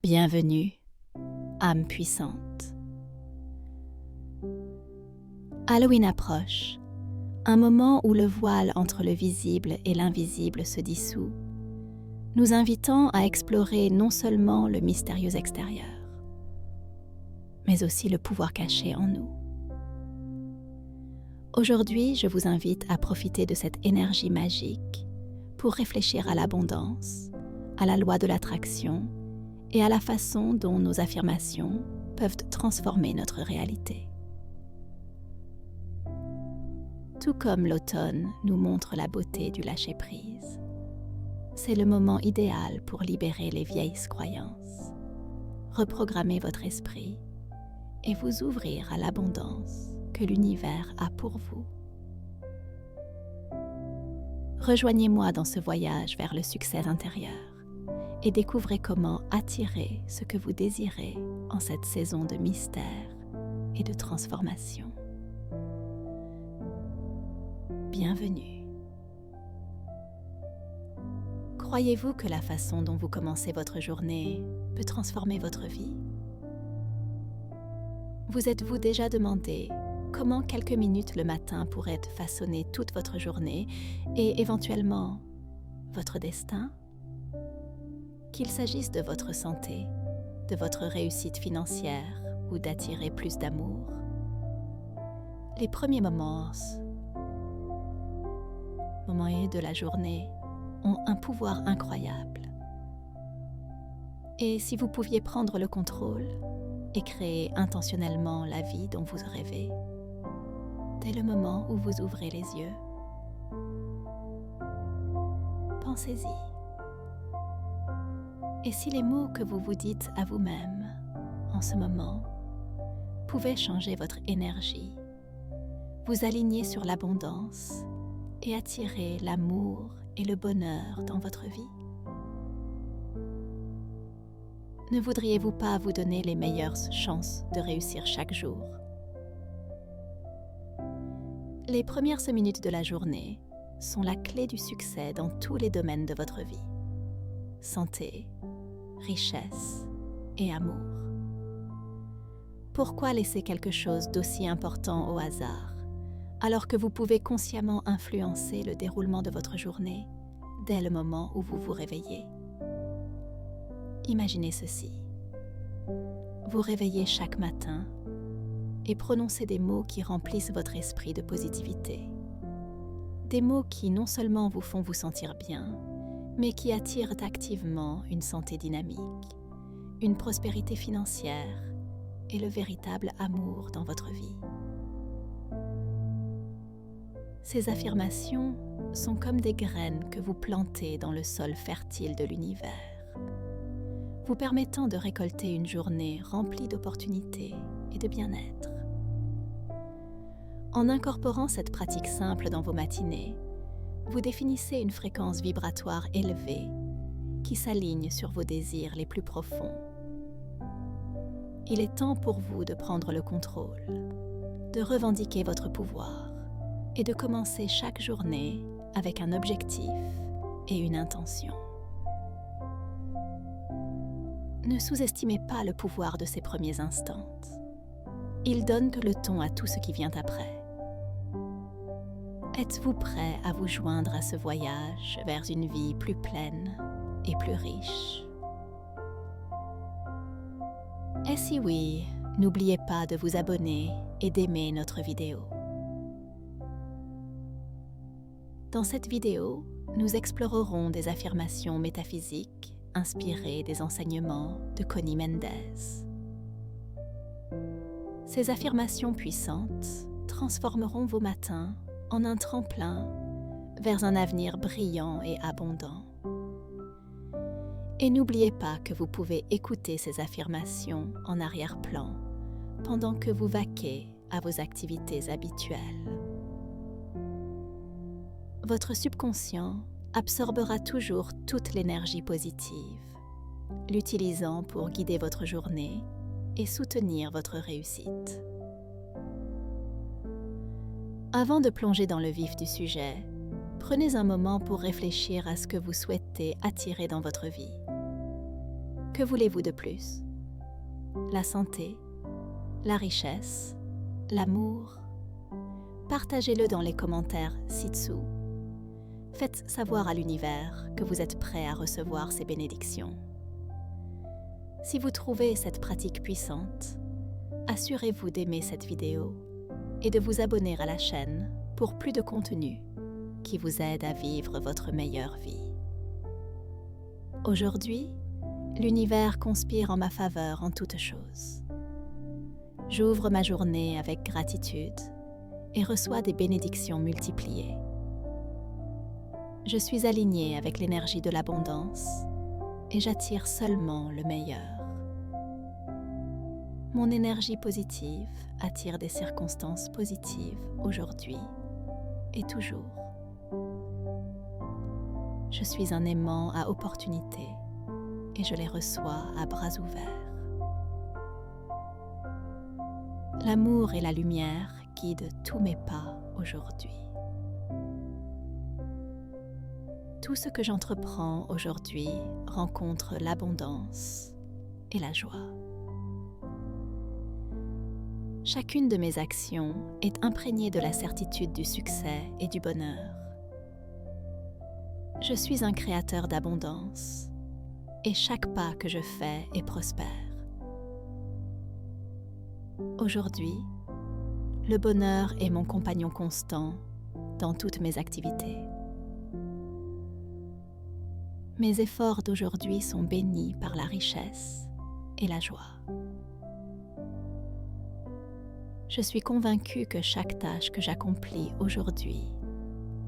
Bienvenue, âme puissante. Halloween approche, un moment où le voile entre le visible et l'invisible se dissout, nous invitant à explorer non seulement le mystérieux extérieur, mais aussi le pouvoir caché en nous. Aujourd'hui, je vous invite à profiter de cette énergie magique pour réfléchir à l'abondance, à la loi de l'attraction et à la façon dont nos affirmations peuvent transformer notre réalité. Tout comme l'automne nous montre la beauté du lâcher-prise, c'est le moment idéal pour libérer les vieilles croyances, reprogrammer votre esprit et vous ouvrir à l'abondance que l'univers a pour vous. Rejoignez-moi dans ce voyage vers le succès intérieur et découvrez comment attirer ce que vous désirez en cette saison de mystère et de transformation. Bienvenue. Croyez-vous que la façon dont vous commencez votre journée peut transformer votre vie? Vous êtes-vous déjà demandé comment quelques minutes le matin pourraient façonner toute votre journée et éventuellement votre destin? Qu'il s'agisse de votre santé, de votre réussite financière ou d'attirer plus d'amour, les premiers moments de la journée ont un pouvoir incroyable. Et si vous pouviez prendre le contrôle et créer intentionnellement la vie dont vous rêvez, dès le moment où vous ouvrez les yeux, pensez-y. Et si les mots que vous vous dites à vous-même en ce moment pouvaient changer votre énergie, vous aligner sur l'abondance et attirer l'amour et le bonheur dans votre vie? Ne voudriez-vous pas vous donner les meilleures chances de réussir chaque jour? Les premières 5 minutes de la journée sont la clé du succès dans tous les domaines de votre vie. Santé, richesse et amour. Pourquoi laisser quelque chose d'aussi important au hasard, alors que vous pouvez consciemment influencer le déroulement de votre journée dès le moment où vous vous réveillez? Imaginez ceci. Vous réveillez chaque matin et prononcez des mots qui remplissent votre esprit de positivité. Des mots qui non seulement vous font vous sentir bien, mais qui attirent activement une santé dynamique, une prospérité financière et le véritable amour dans votre vie. Ces affirmations sont comme des graines que vous plantez dans le sol fertile de l'univers, vous permettant de récolter une journée remplie d'opportunités et de bien-être. En incorporant cette pratique simple dans vos matinées, vous définissez une fréquence vibratoire élevée qui s'aligne sur vos désirs les plus profonds. Il est temps pour vous de prendre le contrôle, de revendiquer votre pouvoir et de commencer chaque journée avec un objectif et une intention. Ne sous-estimez pas le pouvoir de ces premiers instants. Ils donnent le ton à tout ce qui vient après. Êtes-vous prêt à vous joindre à ce voyage vers une vie plus pleine et plus riche? Et si oui, n'oubliez pas de vous abonner et d'aimer notre vidéo. Dans cette vidéo, nous explorerons des affirmations métaphysiques inspirées des enseignements de Connie Mendez. Ces affirmations puissantes transformeront vos matins en un tremplin vers un avenir brillant et abondant. Et n'oubliez pas que vous pouvez écouter ces affirmations en arrière-plan pendant que vous vaquez à vos activités habituelles. Votre subconscient absorbera toujours toute l'énergie positive, l'utilisant pour guider votre journée et soutenir votre réussite. Avant de plonger dans le vif du sujet, prenez un moment pour réfléchir à ce que vous souhaitez attirer dans votre vie. Que voulez-vous de plus? La santé, la richesse, l'amour? Partagez-le dans les commentaires ci-dessous. Faites savoir à l'univers que vous êtes prêt à recevoir ces bénédictions. Si vous trouvez cette pratique puissante, assurez-vous d'aimer cette vidéo et de vous abonner à la chaîne pour plus de contenu qui vous aide à vivre votre meilleure vie. Aujourd'hui, l'univers conspire en ma faveur en toutes choses. J'ouvre ma journée avec gratitude et reçois des bénédictions multipliées. Je suis alignée avec l'énergie de l'abondance et j'attire seulement le meilleur. Mon énergie positive attire des circonstances positives aujourd'hui et toujours. Je suis un aimant à opportunités et je les reçois à bras ouverts. L'amour et la lumière guident tous mes pas aujourd'hui. Tout ce que j'entreprends aujourd'hui rencontre l'abondance et la joie. Chacune de mes actions est imprégnée de la certitude du succès et du bonheur. Je suis un créateur d'abondance et chaque pas que je fais est prospère. Aujourd'hui, le bonheur est mon compagnon constant dans toutes mes activités. Mes efforts d'aujourd'hui sont bénis par la richesse et la joie. Je suis convaincue que chaque tâche que j'accomplis aujourd'hui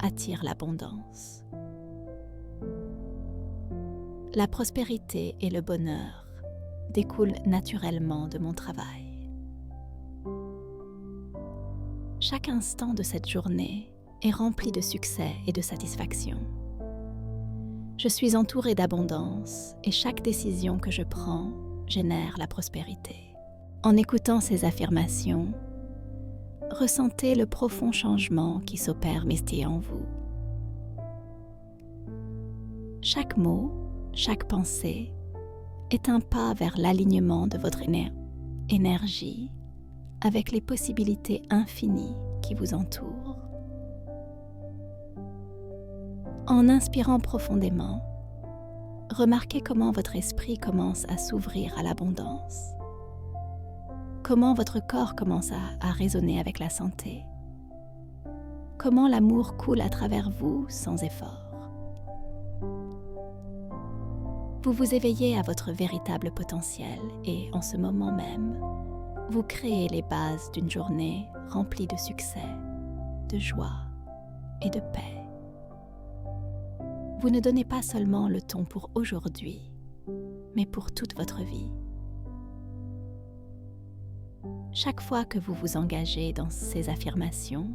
attire l'abondance. La prospérité et le bonheur découlent naturellement de mon travail. Chaque instant de cette journée est rempli de succès et de satisfaction. Je suis entourée d'abondance et chaque décision que je prends génère la prospérité. En écoutant ces affirmations, ressentez le profond changement qui s'opère mystique en vous. Chaque mot, chaque pensée est un pas vers l'alignement de votre énergie avec les possibilités infinies qui vous entourent. En inspirant profondément, remarquez comment votre esprit commence à s'ouvrir à l'abondance. Comment votre corps commence à résonner avec la santé. Comment l'amour coule à travers vous sans effort. Vous vous éveillez à votre véritable potentiel et en ce moment même, vous créez les bases d'une journée remplie de succès, de joie et de paix. Vous ne donnez pas seulement le ton pour aujourd'hui, mais pour toute votre vie. Chaque fois que vous vous engagez dans ces affirmations,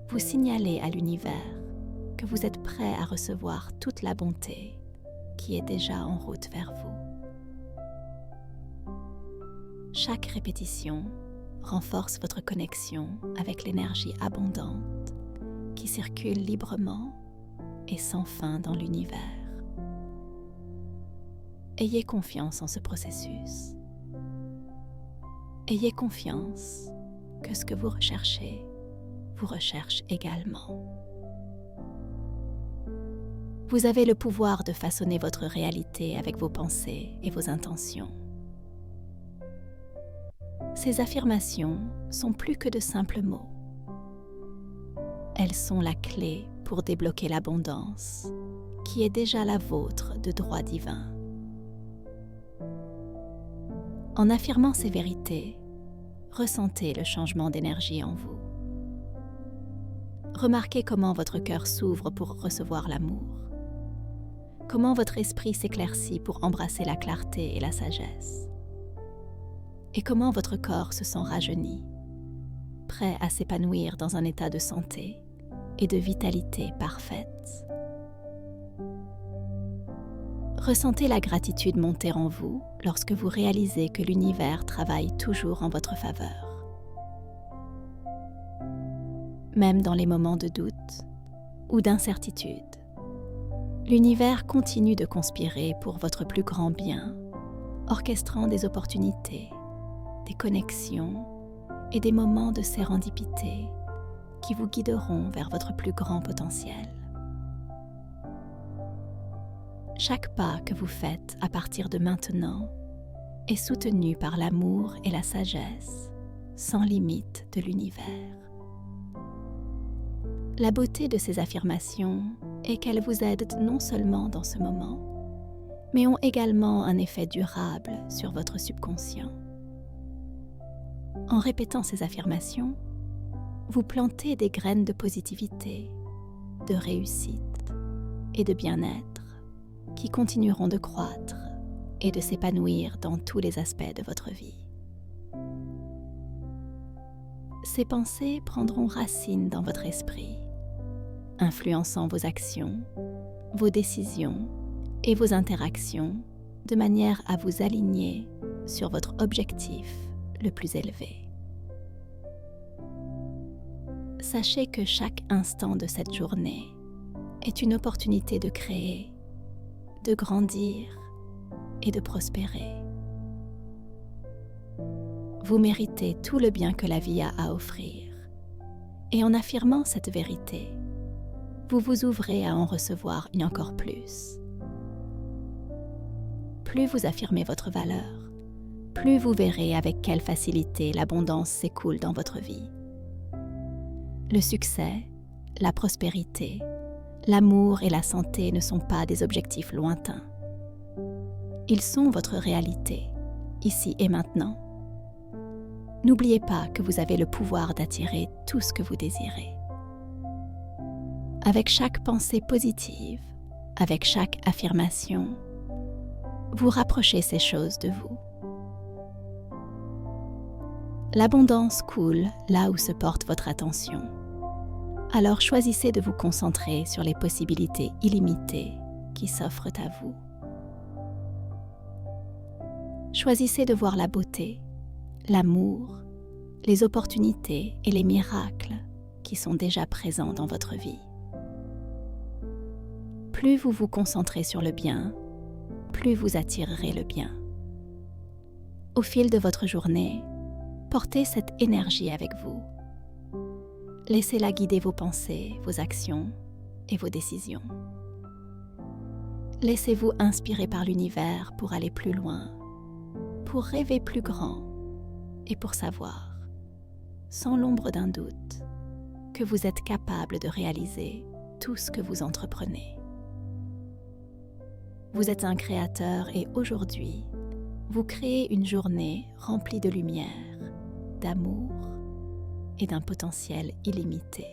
vous signalez à l'univers que vous êtes prêt à recevoir toute la bonté qui est déjà en route vers vous. Chaque répétition renforce votre connexion avec l'énergie abondante qui circule librement et sans fin dans l'univers. Ayez confiance en ce processus. Ayez confiance que ce que vous recherchez, vous recherche également. Vous avez le pouvoir de façonner votre réalité avec vos pensées et vos intentions. Ces affirmations sont plus que de simples mots. Elles sont la clé pour débloquer l'abondance, qui est déjà la vôtre de droit divin. En affirmant ces vérités, ressentez le changement d'énergie en vous. Remarquez comment votre cœur s'ouvre pour recevoir l'amour, comment votre esprit s'éclaircit pour embrasser la clarté et la sagesse, et comment votre corps se sent rajeuni, prêt à s'épanouir dans un état de santé et de vitalité parfaite. Ressentez la gratitude monter en vous lorsque vous réalisez que l'univers travaille toujours en votre faveur. Même dans les moments de doute ou d'incertitude, l'univers continue de conspirer pour votre plus grand bien orchestrant des opportunités, des connexions et des moments de sérendipité qui vous guideront vers votre plus grand potentiel. Chaque pas que vous faites à partir de maintenant est soutenu par l'amour et la sagesse sans limite de l'univers. La beauté de ces affirmations est qu'elles vous aident non seulement dans ce moment, mais ont également un effet durable sur votre subconscient. En répétant ces affirmations, vous plantez des graines de positivité, de réussite et de bien-être qui continueront de croître et de s'épanouir dans tous les aspects de votre vie. Ces pensées prendront racine dans votre esprit, influençant vos actions, vos décisions et vos interactions de manière à vous aligner sur votre objectif le plus élevé. Sachez que chaque instant de cette journée est une opportunité de créer, de grandir et de prospérer. Vous méritez tout le bien que la vie a à offrir, et en affirmant cette vérité, vous vous ouvrez à en recevoir encore plus. Plus vous affirmez votre valeur, plus vous verrez avec quelle facilité l'abondance s'écoule dans votre vie. Le succès, la prospérité, l'amour et la santé ne sont pas des objectifs lointains. Ils sont votre réalité, ici et maintenant. N'oubliez pas que vous avez le pouvoir d'attirer tout ce que vous désirez. Avec chaque pensée positive, avec chaque affirmation, vous rapprochez ces choses de vous. L'abondance coule là où se porte votre attention. Alors choisissez de vous concentrer sur les possibilités illimitées qui s'offrent à vous. Choisissez de voir la beauté, l'amour, les opportunités et les miracles qui sont déjà présents dans votre vie. Plus vous vous concentrez sur le bien, plus vous attirerez le bien. Au fil de votre journée, portez cette énergie avec vous. Laissez-la guider vos pensées, vos actions et vos décisions. Laissez-vous inspirer par l'univers pour aller plus loin, pour rêver plus grand et pour savoir, sans l'ombre d'un doute, que vous êtes capable de réaliser tout ce que vous entreprenez. Vous êtes un créateur et aujourd'hui, vous créez une journée remplie de lumière, d'amour et d'un potentiel illimité.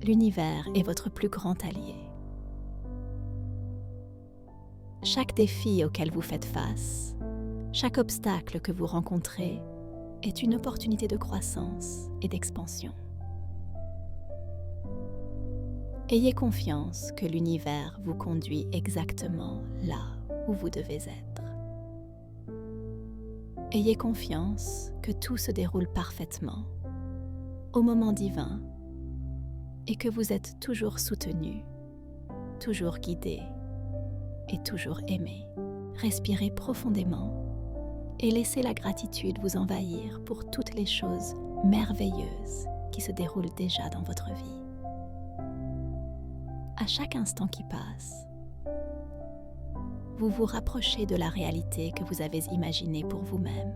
L'univers est votre plus grand allié. Chaque défi auquel vous faites face, chaque obstacle que vous rencontrez est une opportunité de croissance et d'expansion. Ayez confiance que l'univers vous conduit exactement là où vous devez être. Ayez confiance que tout se déroule parfaitement, au moment divin, et que vous êtes toujours soutenu, toujours guidé et toujours aimé. Respirez profondément et laissez la gratitude vous envahir pour toutes les choses merveilleuses qui se déroulent déjà dans votre vie. À chaque instant qui passe, vous vous rapprochez de la réalité que vous avez imaginée pour vous-même.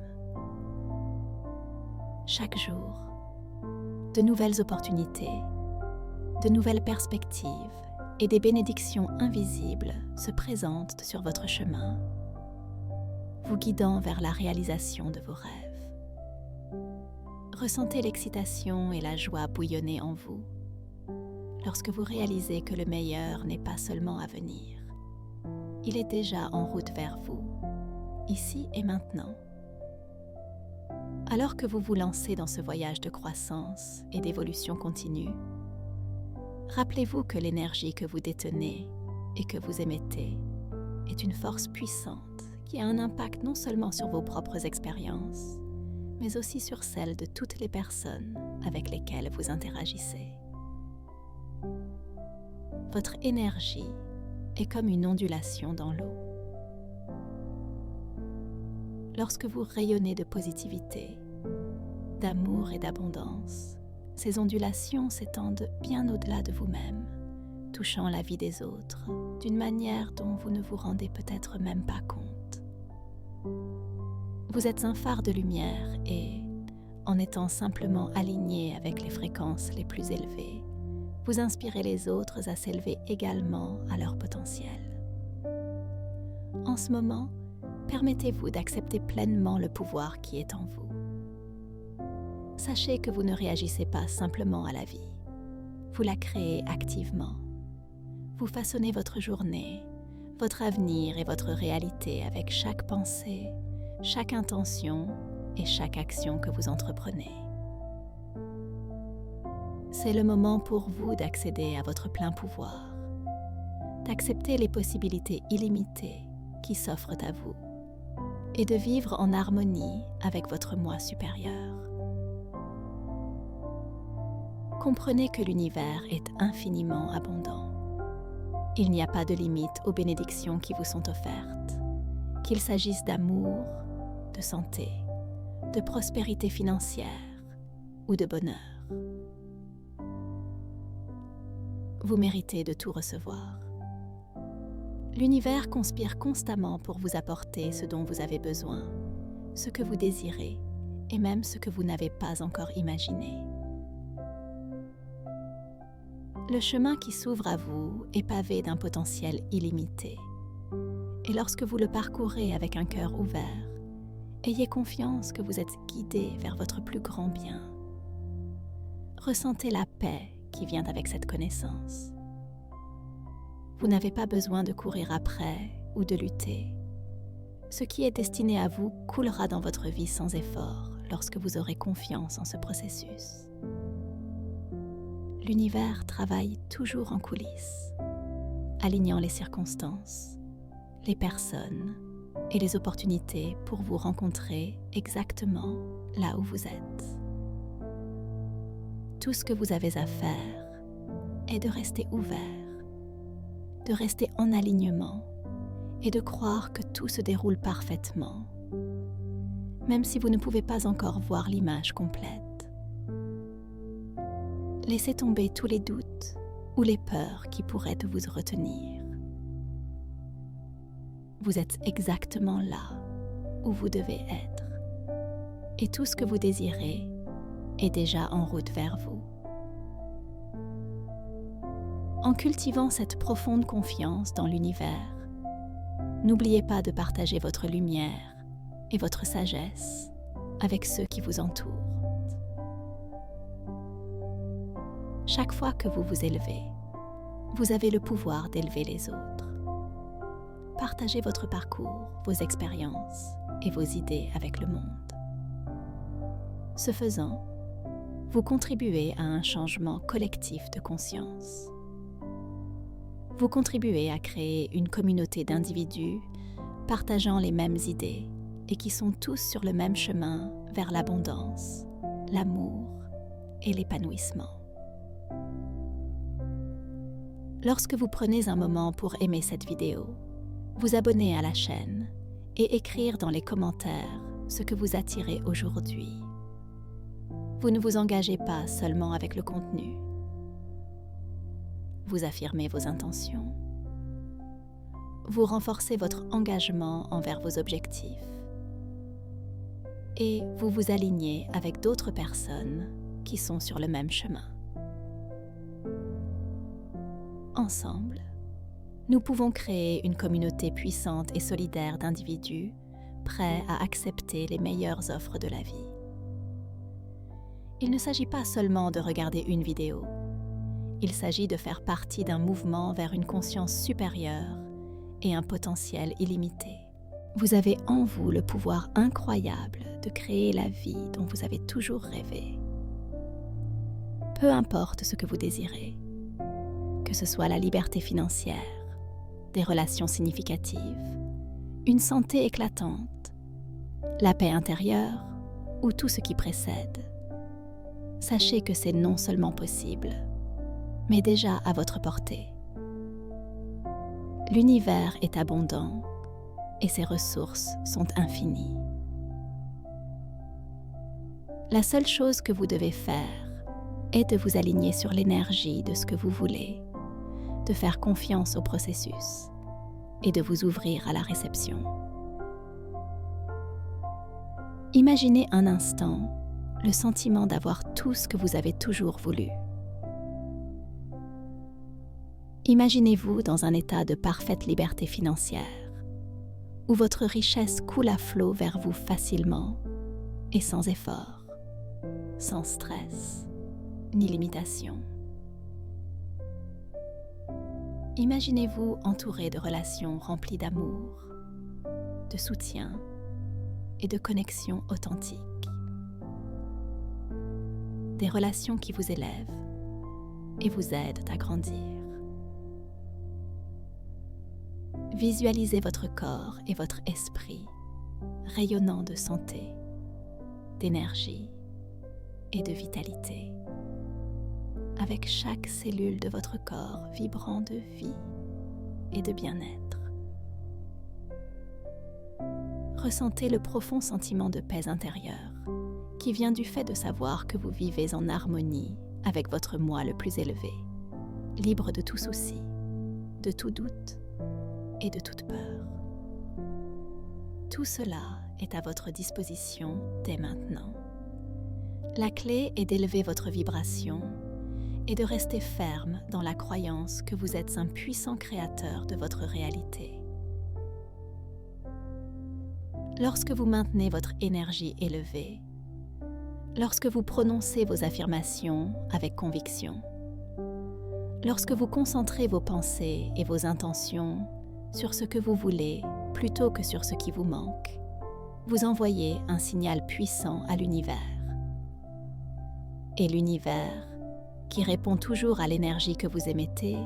Chaque jour, de nouvelles opportunités, de nouvelles perspectives et des bénédictions invisibles se présentent sur votre chemin, vous guidant vers la réalisation de vos rêves. Ressentez l'excitation et la joie bouillonner en vous lorsque vous réalisez que le meilleur n'est pas seulement à venir. Il est déjà en route vers vous, ici et maintenant. Alors que vous vous lancez dans ce voyage de croissance et d'évolution continue, rappelez-vous que l'énergie que vous détenez et que vous émettez est une force puissante qui a un impact non seulement sur vos propres expériences, mais aussi sur celles de toutes les personnes avec lesquelles vous interagissez. Votre énergie est comme une ondulation dans l'eau. Lorsque vous rayonnez de positivité, d'amour et d'abondance, ces ondulations s'étendent bien au-delà de vous-même, touchant la vie des autres d'une manière dont vous ne vous rendez peut-être même pas compte. Vous êtes un phare de lumière et, en étant simplement aligné avec les fréquences les plus élevées, vous inspirez les autres à s'élever également à leur potentiel. En ce moment, permettez-vous d'accepter pleinement le pouvoir qui est en vous. Sachez que vous ne réagissez pas simplement à la vie, vous la créez activement. Vous façonnez votre journée, votre avenir et votre réalité avec chaque pensée, chaque intention et chaque action que vous entreprenez. C'est le moment pour vous d'accéder à votre plein pouvoir, d'accepter les possibilités illimitées qui s'offrent à vous et de vivre en harmonie avec votre moi supérieur. Comprenez que l'univers est infiniment abondant. Il n'y a pas de limite aux bénédictions qui vous sont offertes, qu'il s'agisse d'amour, de santé, de prospérité financière ou de bonheur. Vous méritez de tout recevoir. L'univers conspire constamment pour vous apporter ce dont vous avez besoin, ce que vous désirez et même ce que vous n'avez pas encore imaginé. Le chemin qui s'ouvre à vous est pavé d'un potentiel illimité. Et lorsque vous le parcourez avec un cœur ouvert, ayez confiance que vous êtes guidé vers votre plus grand bien. Ressentez la paix qui vient avec cette connaissance. Vous n'avez pas besoin de courir après ou de lutter. Ce qui est destiné à vous coulera dans votre vie sans effort lorsque vous aurez confiance en ce processus. L'univers travaille toujours en coulisses, alignant les circonstances, les personnes et les opportunités pour vous rencontrer exactement là où vous êtes. Tout ce que vous avez à faire est de rester ouvert, de rester en alignement et de croire que tout se déroule parfaitement, même si vous ne pouvez pas encore voir l'image complète. Laissez tomber tous les doutes ou les peurs qui pourraient vous retenir. Vous êtes exactement là où vous devez être, et tout ce que vous désirez est déjà en route vers vous. En cultivant cette profonde confiance dans l'univers, n'oubliez pas de partager votre lumière et votre sagesse avec ceux qui vous entourent. Chaque fois que vous vous élevez, vous avez le pouvoir d'élever les autres. Partagez votre parcours, vos expériences et vos idées avec le monde. Ce faisant, vous contribuez à un changement collectif de conscience. Vous contribuez à créer une communauté d'individus partageant les mêmes idées et qui sont tous sur le même chemin vers l'abondance, l'amour et l'épanouissement. Lorsque vous prenez un moment pour aimer cette vidéo, vous abonner à la chaîne et écrire dans les commentaires ce que vous attirez aujourd'hui. Vous ne vous engagez pas seulement avec le contenu. Vous affirmez vos intentions. Vous renforcez votre engagement envers vos objectifs. Et vous vous alignez avec d'autres personnes qui sont sur le même chemin. Ensemble, nous pouvons créer une communauté puissante et solidaire d'individus prêts à accepter les meilleures offres de la vie. Il ne s'agit pas seulement de regarder une vidéo. Il s'agit de faire partie d'un mouvement vers une conscience supérieure et un potentiel illimité. Vous avez en vous le pouvoir incroyable de créer la vie dont vous avez toujours rêvé. Peu importe ce que vous désirez, que ce soit la liberté financière, des relations significatives, une santé éclatante, la paix intérieure ou tout ce qui précède. Sachez que c'est non seulement possible, mais déjà à votre portée. L'univers est abondant et ses ressources sont infinies. La seule chose que vous devez faire est de vous aligner sur l'énergie de ce que vous voulez, de faire confiance au processus et de vous ouvrir à la réception. Imaginez un instant le sentiment d'avoir tout ce que vous avez toujours voulu. Imaginez-vous dans un état de parfaite liberté financière, où votre richesse coule à flot vers vous facilement et sans effort, sans stress ni limitation. Imaginez-vous entouré de relations remplies d'amour, de soutien et de connexions authentiques. Des relations qui vous élèvent et vous aident à grandir. Visualisez votre corps et votre esprit rayonnant de santé, d'énergie et de vitalité, avec chaque cellule de votre corps vibrant de vie et de bien-être. Ressentez le profond sentiment de paix intérieure qui vient du fait de savoir que vous vivez en harmonie avec votre moi le plus élevé, libre de tout souci, de tout doute et de toute peur. Tout cela est à votre disposition dès maintenant. La clé est d'élever votre vibration et de rester ferme dans la croyance que vous êtes un puissant créateur de votre réalité. Lorsque vous maintenez votre énergie élevée, lorsque vous prononcez vos affirmations avec conviction, lorsque vous concentrez vos pensées et vos intentions sur ce que vous voulez plutôt que sur ce qui vous manque, vous envoyez un signal puissant à l'univers. Et l'univers, qui répond toujours à l'énergie que vous émettez,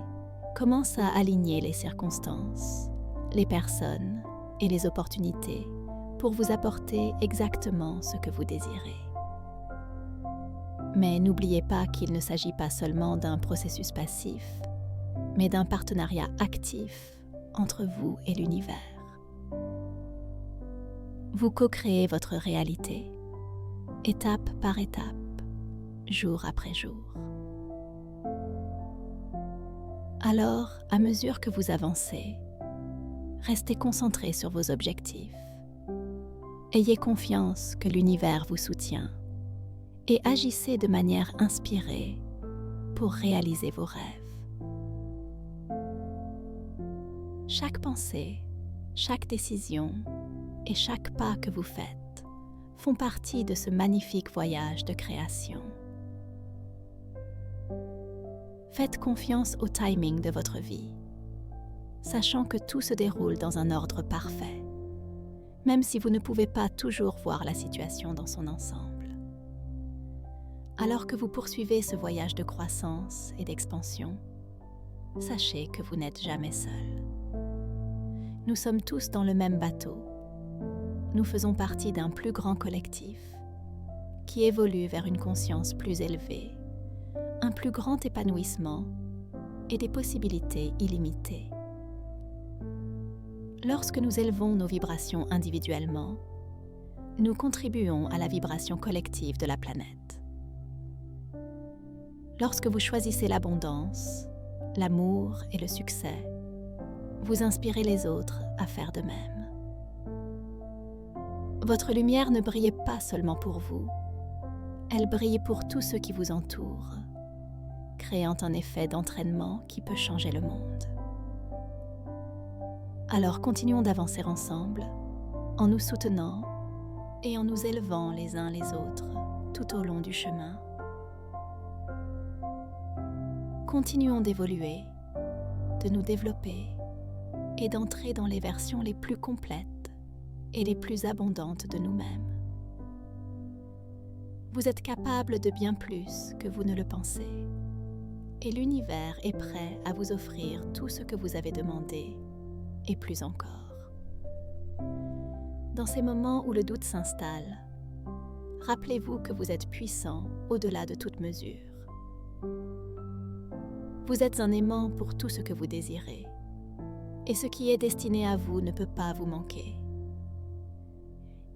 commence à aligner les circonstances, les personnes et les opportunités pour vous apporter exactement ce que vous désirez. Mais n'oubliez pas qu'il ne s'agit pas seulement d'un processus passif, mais d'un partenariat actif entre vous et l'univers. Vous co-créez votre réalité, étape par étape, jour après jour. Alors, à mesure que vous avancez, restez concentré sur vos objectifs. Ayez confiance que l'univers vous soutient et agissez de manière inspirée pour réaliser vos rêves. Chaque pensée, chaque décision et chaque pas que vous faites font partie de ce magnifique voyage de création. Faites confiance au timing de votre vie, sachant que tout se déroule dans un ordre parfait, même si vous ne pouvez pas toujours voir la situation dans son ensemble. Alors que vous poursuivez ce voyage de croissance et d'expansion, sachez que vous n'êtes jamais seul. Nous sommes tous dans le même bateau. Nous faisons partie d'un plus grand collectif qui évolue vers une conscience plus élevée, un plus grand épanouissement et des possibilités illimitées. Lorsque nous élevons nos vibrations individuellement, nous contribuons à la vibration collective de la planète. Lorsque vous choisissez l'abondance, l'amour et le succès, vous inspirez les autres à faire de même. Votre lumière ne brille pas seulement pour vous, elle brille pour tous ceux qui vous entourent, créant un effet d'entraînement qui peut changer le monde. Alors continuons d'avancer ensemble, en nous soutenant et en nous élevant les uns les autres tout au long du chemin. Continuons d'évoluer, de nous développer et d'entrer dans les versions les plus complètes et les plus abondantes de nous-mêmes. Vous êtes capable de bien plus que vous ne le pensez, et l'univers est prêt à vous offrir tout ce que vous avez demandé, et plus encore. Dans ces moments où le doute s'installe, rappelez-vous que vous êtes puissant au-delà de toute mesure. Vous êtes un aimant pour tout ce que vous désirez, et ce qui est destiné à vous ne peut pas vous manquer.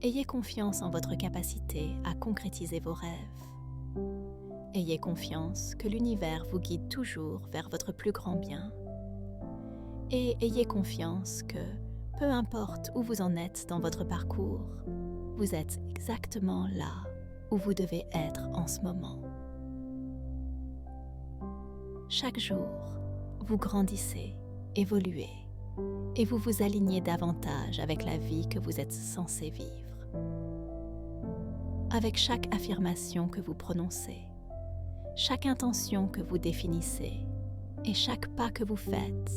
Ayez confiance en votre capacité à concrétiser vos rêves. Ayez confiance que l'univers vous guide toujours vers votre plus grand bien. Et ayez confiance que, peu importe où vous en êtes dans votre parcours, vous êtes exactement là où vous devez être en ce moment. Chaque jour, vous grandissez, évoluez, et vous vous alignez davantage avec la vie que vous êtes censé vivre. Avec chaque affirmation que vous prononcez, chaque intention que vous définissez et chaque pas que vous faites,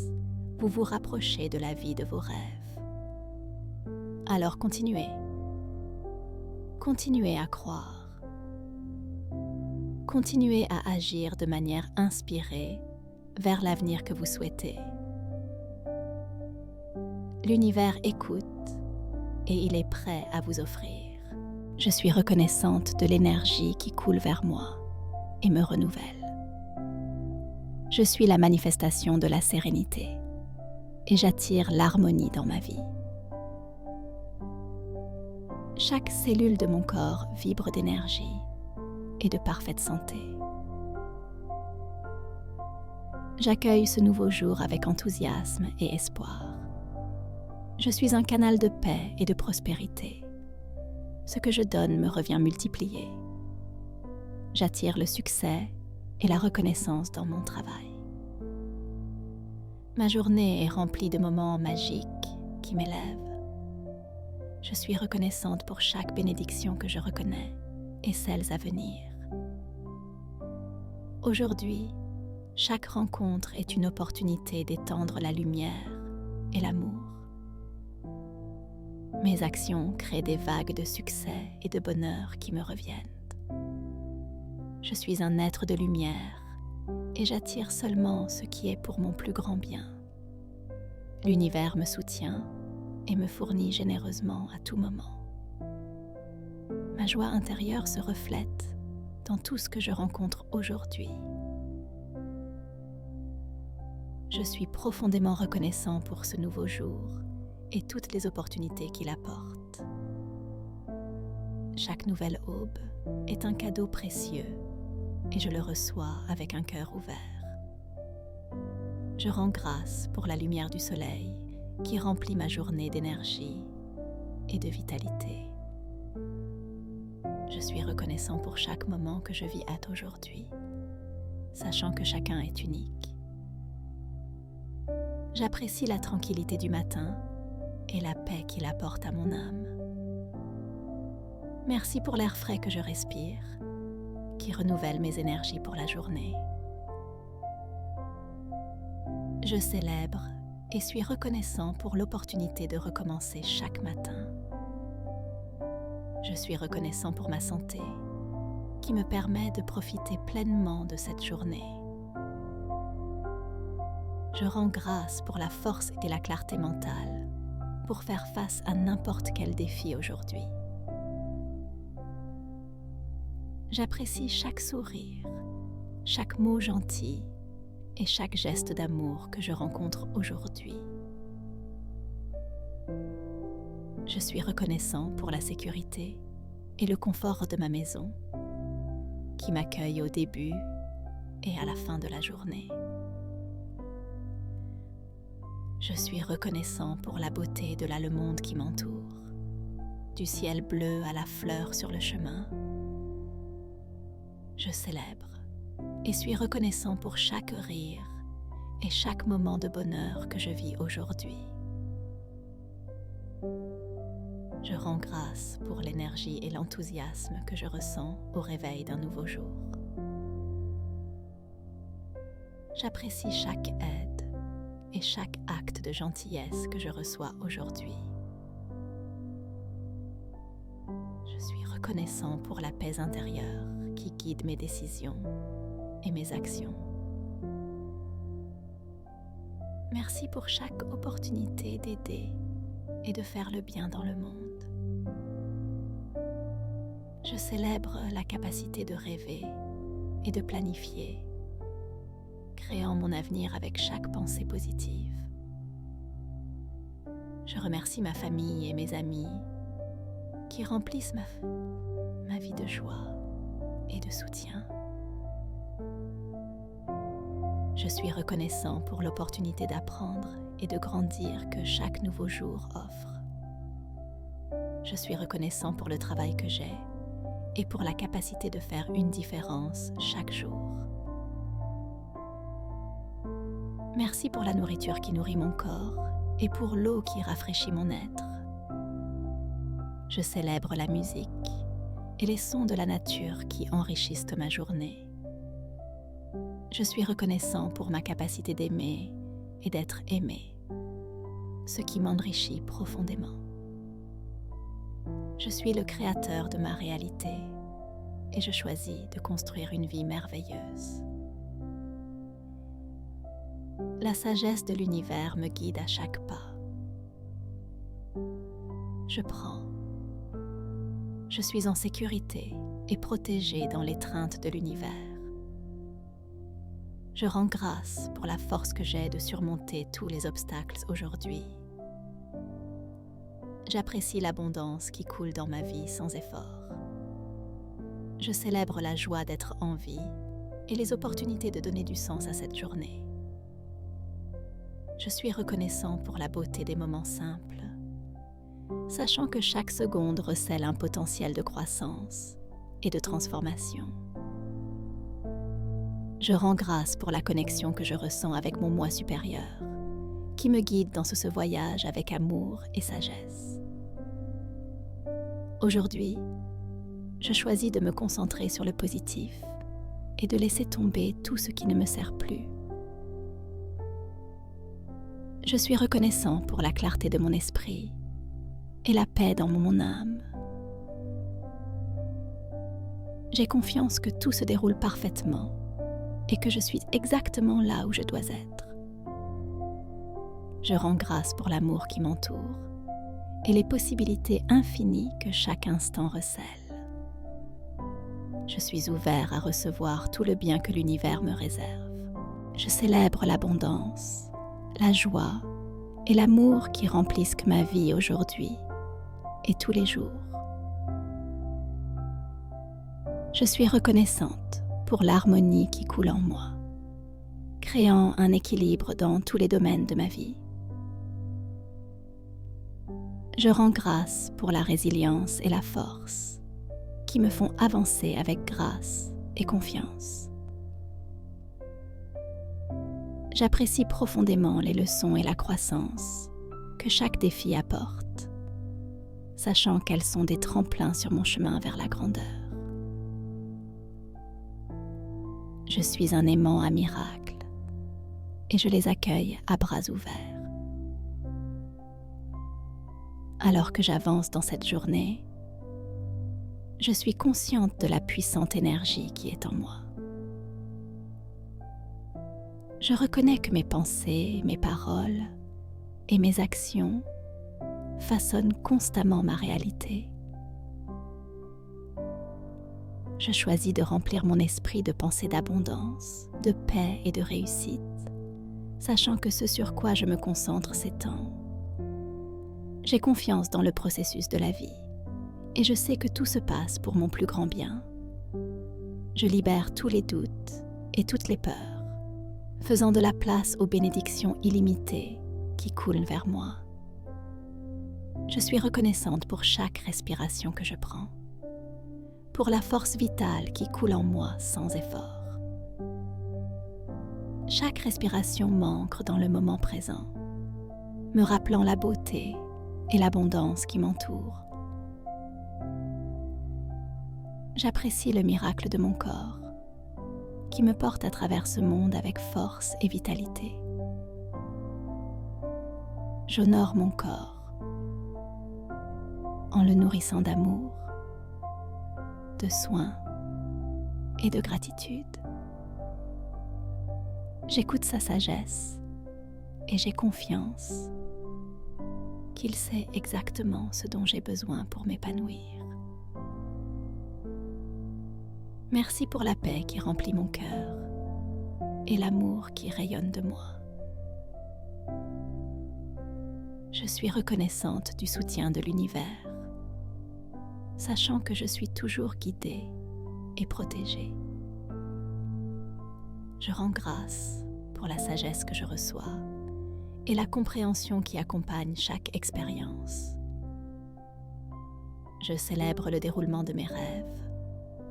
vous vous rapprochez de la vie de vos rêves. Alors continuez. Continuez à croire. Continuez à agir de manière inspirée vers l'avenir que vous souhaitez. L'univers écoute et il est prêt à vous offrir. Je suis reconnaissante de l'énergie qui coule vers moi et me renouvelle. Je suis la manifestation de la sérénité et j'attire l'harmonie dans ma vie. Chaque cellule de mon corps vibre d'énergie et de parfaite santé. J'accueille ce nouveau jour avec enthousiasme et espoir. Je suis un canal de paix et de prospérité. Ce que je donne me revient multiplié. J'attire le succès et la reconnaissance dans mon travail. Ma journée est remplie de moments magiques qui m'élèvent. Je suis reconnaissante pour chaque bénédiction que je reconnais et celles à venir. Aujourd'hui, chaque rencontre est une opportunité d'étendre la lumière et l'amour. Mes actions créent des vagues de succès et de bonheur qui me reviennent. Je suis un être de lumière et j'attire seulement ce qui est pour mon plus grand bien. L'univers me soutient et me fournit généreusement à tout moment. Ma joie intérieure se reflète dans tout ce que je rencontre aujourd'hui. Je suis profondément reconnaissant pour ce nouveau jour et toutes les opportunités qu'il apporte. Chaque nouvelle aube est un cadeau précieux et je le reçois avec un cœur ouvert. Je rends grâce pour la lumière du soleil qui remplit ma journée d'énergie et de vitalité. Je suis reconnaissant pour chaque moment que je vis aujourd'hui, sachant que chacun est unique. J'apprécie la tranquillité du matin et la paix qu'il apporte à mon âme. Merci pour l'air frais que je respire, qui renouvelle mes énergies pour la journée. Je célèbre et suis reconnaissant pour l'opportunité de recommencer chaque matin. Je suis reconnaissant pour ma santé, qui me permet de profiter pleinement de cette journée. Je rends grâce pour la force et la clarté mentale pour faire face à n'importe quel défi aujourd'hui. J'apprécie chaque sourire, chaque mot gentil et chaque geste d'amour que je rencontre aujourd'hui. Je suis reconnaissant pour la sécurité et le confort de ma maison, qui m'accueille au début et à la fin de la journée. Je suis reconnaissant pour la beauté de le monde qui m'entoure, du ciel bleu à la fleur sur le chemin. Je célèbre et suis reconnaissant pour chaque rire et chaque moment de bonheur que je vis aujourd'hui. Je rends grâce pour l'énergie et l'enthousiasme que je ressens au réveil d'un nouveau jour. J'apprécie chaque aide et chaque acte de gentillesse que je reçois aujourd'hui. Je suis reconnaissant pour la paix intérieure qui guide mes décisions et mes actions. Merci pour chaque opportunité d'aider et de faire le bien dans le monde. Je célèbre la capacité de rêver et de planifier, créant mon avenir avec chaque pensée positive. Je remercie ma famille et mes amis qui remplissent ma vie de joie et de soutien. Je suis reconnaissant pour l'opportunité d'apprendre et de grandir que chaque nouveau jour offre. Je suis reconnaissant pour le travail que j'ai et pour la capacité de faire une différence chaque jour. Merci pour la nourriture qui nourrit mon corps et pour l'eau qui rafraîchit mon être. Je célèbre la musique et les sons de la nature qui enrichissent ma journée. Je suis reconnaissant pour ma capacité d'aimer et d'être aimé, ce qui m'enrichit profondément. Je suis le créateur de ma réalité et je choisis de construire une vie merveilleuse. La sagesse de l'univers me guide à chaque pas. Je prends. Je suis en sécurité et protégée dans l'étreinte de l'univers. Je rends grâce pour la force que j'ai de surmonter tous les obstacles aujourd'hui. J'apprécie l'abondance qui coule dans ma vie sans effort. Je célèbre la joie d'être en vie et les opportunités de donner du sens à cette journée. Je suis reconnaissant pour la beauté des moments simples, sachant que chaque seconde recèle un potentiel de croissance et de transformation. Je rends grâce pour la connexion que je ressens avec mon moi supérieur, qui me guide dans ce voyage avec amour et sagesse. Aujourd'hui, je choisis de me concentrer sur le positif et de laisser tomber tout ce qui ne me sert plus. Je suis reconnaissant pour la clarté de mon esprit et la paix dans mon âme. J'ai confiance que tout se déroule parfaitement et que je suis exactement là où je dois être. Je rends grâce pour l'amour qui m'entoure et les possibilités infinies que chaque instant recèle. Je suis ouvert à recevoir tout le bien que l'univers me réserve. Je célèbre l'abondance, la joie et l'amour qui remplissent ma vie aujourd'hui et tous les jours. Je suis reconnaissante pour l'harmonie qui coule en moi, créant un équilibre dans tous les domaines de ma vie. Je rends grâce pour la résilience et la force qui me font avancer avec grâce et confiance. J'apprécie profondément les leçons et la croissance que chaque défi apporte, sachant qu'elles sont des tremplins sur mon chemin vers la grandeur. Je suis un aimant à miracles et je les accueille à bras ouverts. Alors que j'avance dans cette journée, je suis consciente de la puissante énergie qui est en moi. Je reconnais que mes pensées, mes paroles et mes actions façonnent constamment ma réalité. Je choisis de remplir mon esprit de pensées d'abondance, de paix et de réussite, sachant que ce sur quoi je me concentre s'étend. J'ai confiance dans le processus de la vie et je sais que tout se passe pour mon plus grand bien. Je libère tous les doutes et toutes les peurs, faisant de la place aux bénédictions illimitées qui coulent vers moi. Je suis reconnaissante pour chaque respiration que je prends, pour la force vitale qui coule en moi sans effort. Chaque respiration m'ancre dans le moment présent, me rappelant la beauté et l'abondance qui m'entourent. J'apprécie le miracle de mon corps, qui me porte à travers ce monde avec force et vitalité. J'honore mon corps en le nourrissant d'amour, de soins et de gratitude. J'écoute sa sagesse et j'ai confiance qu'il sait exactement ce dont j'ai besoin pour m'épanouir. Merci pour la paix qui remplit mon cœur et l'amour qui rayonne de moi. Je suis reconnaissante du soutien de l'univers sachant que je suis toujours guidée et protégée. Je rends grâce pour la sagesse que je reçois et la compréhension qui accompagne chaque expérience. Je célèbre le déroulement de mes rêves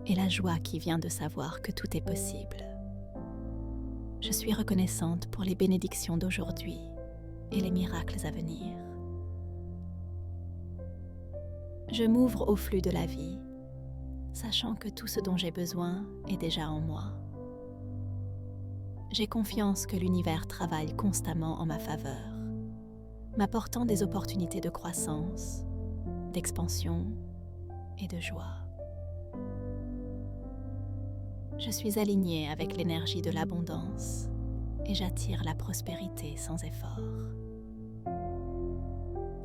et la joie qui vient de savoir que tout est possible. Je suis reconnaissante pour les bénédictions d'aujourd'hui et les miracles à venir. Je m'ouvre au flux de la vie, sachant que tout ce dont j'ai besoin est déjà en moi. J'ai confiance que l'univers travaille constamment en ma faveur, m'apportant des opportunités de croissance, d'expansion et de joie. Je suis alignée avec l'énergie de l'abondance et j'attire la prospérité sans effort.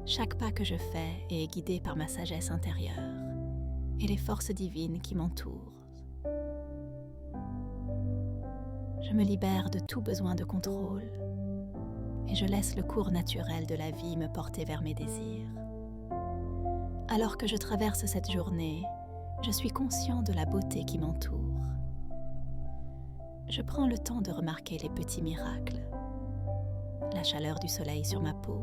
Chaque pas que je fais est guidé par ma sagesse intérieure et les forces divines qui m'entourent. Je me libère de tout besoin de contrôle et je laisse le cours naturel de la vie me porter vers mes désirs. Alors que je traverse cette journée, je suis conscient de la beauté qui m'entoure. Je prends le temps de remarquer les petits miracles, la chaleur du soleil sur ma peau,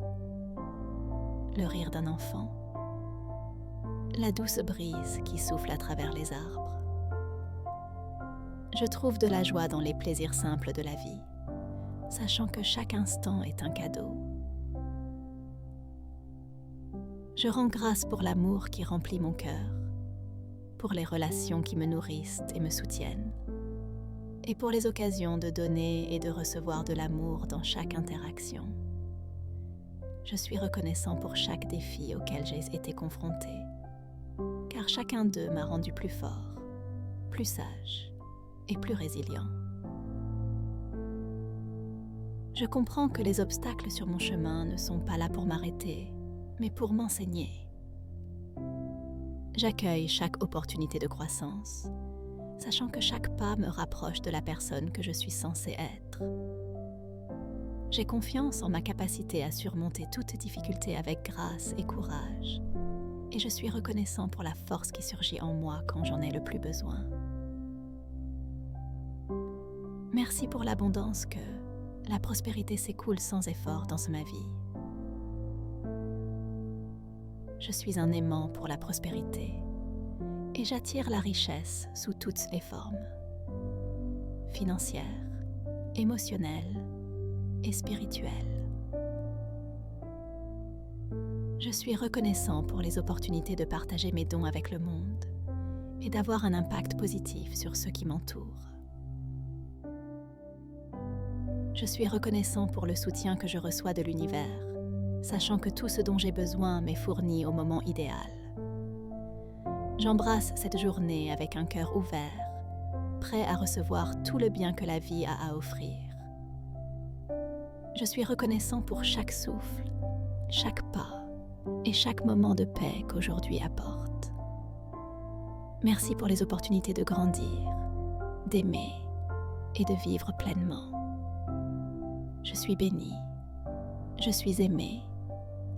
le rire d'un enfant, la douce brise qui souffle à travers les arbres. Je trouve de la joie dans les plaisirs simples de la vie, sachant que chaque instant est un cadeau. Je rends grâce pour l'amour qui remplit mon cœur, pour les relations qui me nourrissent et me soutiennent, et pour les occasions de donner et de recevoir de l'amour dans chaque interaction. Je suis reconnaissant pour chaque défi auquel j'ai été confrontée, car chacun d'eux m'a rendu plus fort, plus sage et plus résilient. Je comprends que les obstacles sur mon chemin ne sont pas là pour m'arrêter, mais pour m'enseigner. J'accueille chaque opportunité de croissance, sachant que chaque pas me rapproche de la personne que je suis censée être. J'ai confiance en ma capacité à surmonter toute difficulté avec grâce et courage, et je suis reconnaissant pour la force qui surgit en moi quand j'en ai le plus besoin. Merci pour l'abondance que la prospérité s'écoule sans effort dans ma vie. Je suis un aimant pour la prospérité et j'attire la richesse sous toutes les formes, financière, émotionnelle et spirituelle. Je suis reconnaissant pour les opportunités de partager mes dons avec le monde et d'avoir un impact positif sur ceux qui m'entourent. Je suis reconnaissant pour le soutien que je reçois de l'univers, sachant que tout ce dont j'ai besoin m'est fourni au moment idéal. J'embrasse cette journée avec un cœur ouvert, prêt à recevoir tout le bien que la vie a à offrir. Je suis reconnaissant pour chaque souffle, chaque pas et chaque moment de paix qu'aujourd'hui apporte. Merci pour les opportunités de grandir, d'aimer et de vivre pleinement. Je suis bénie, je suis aimée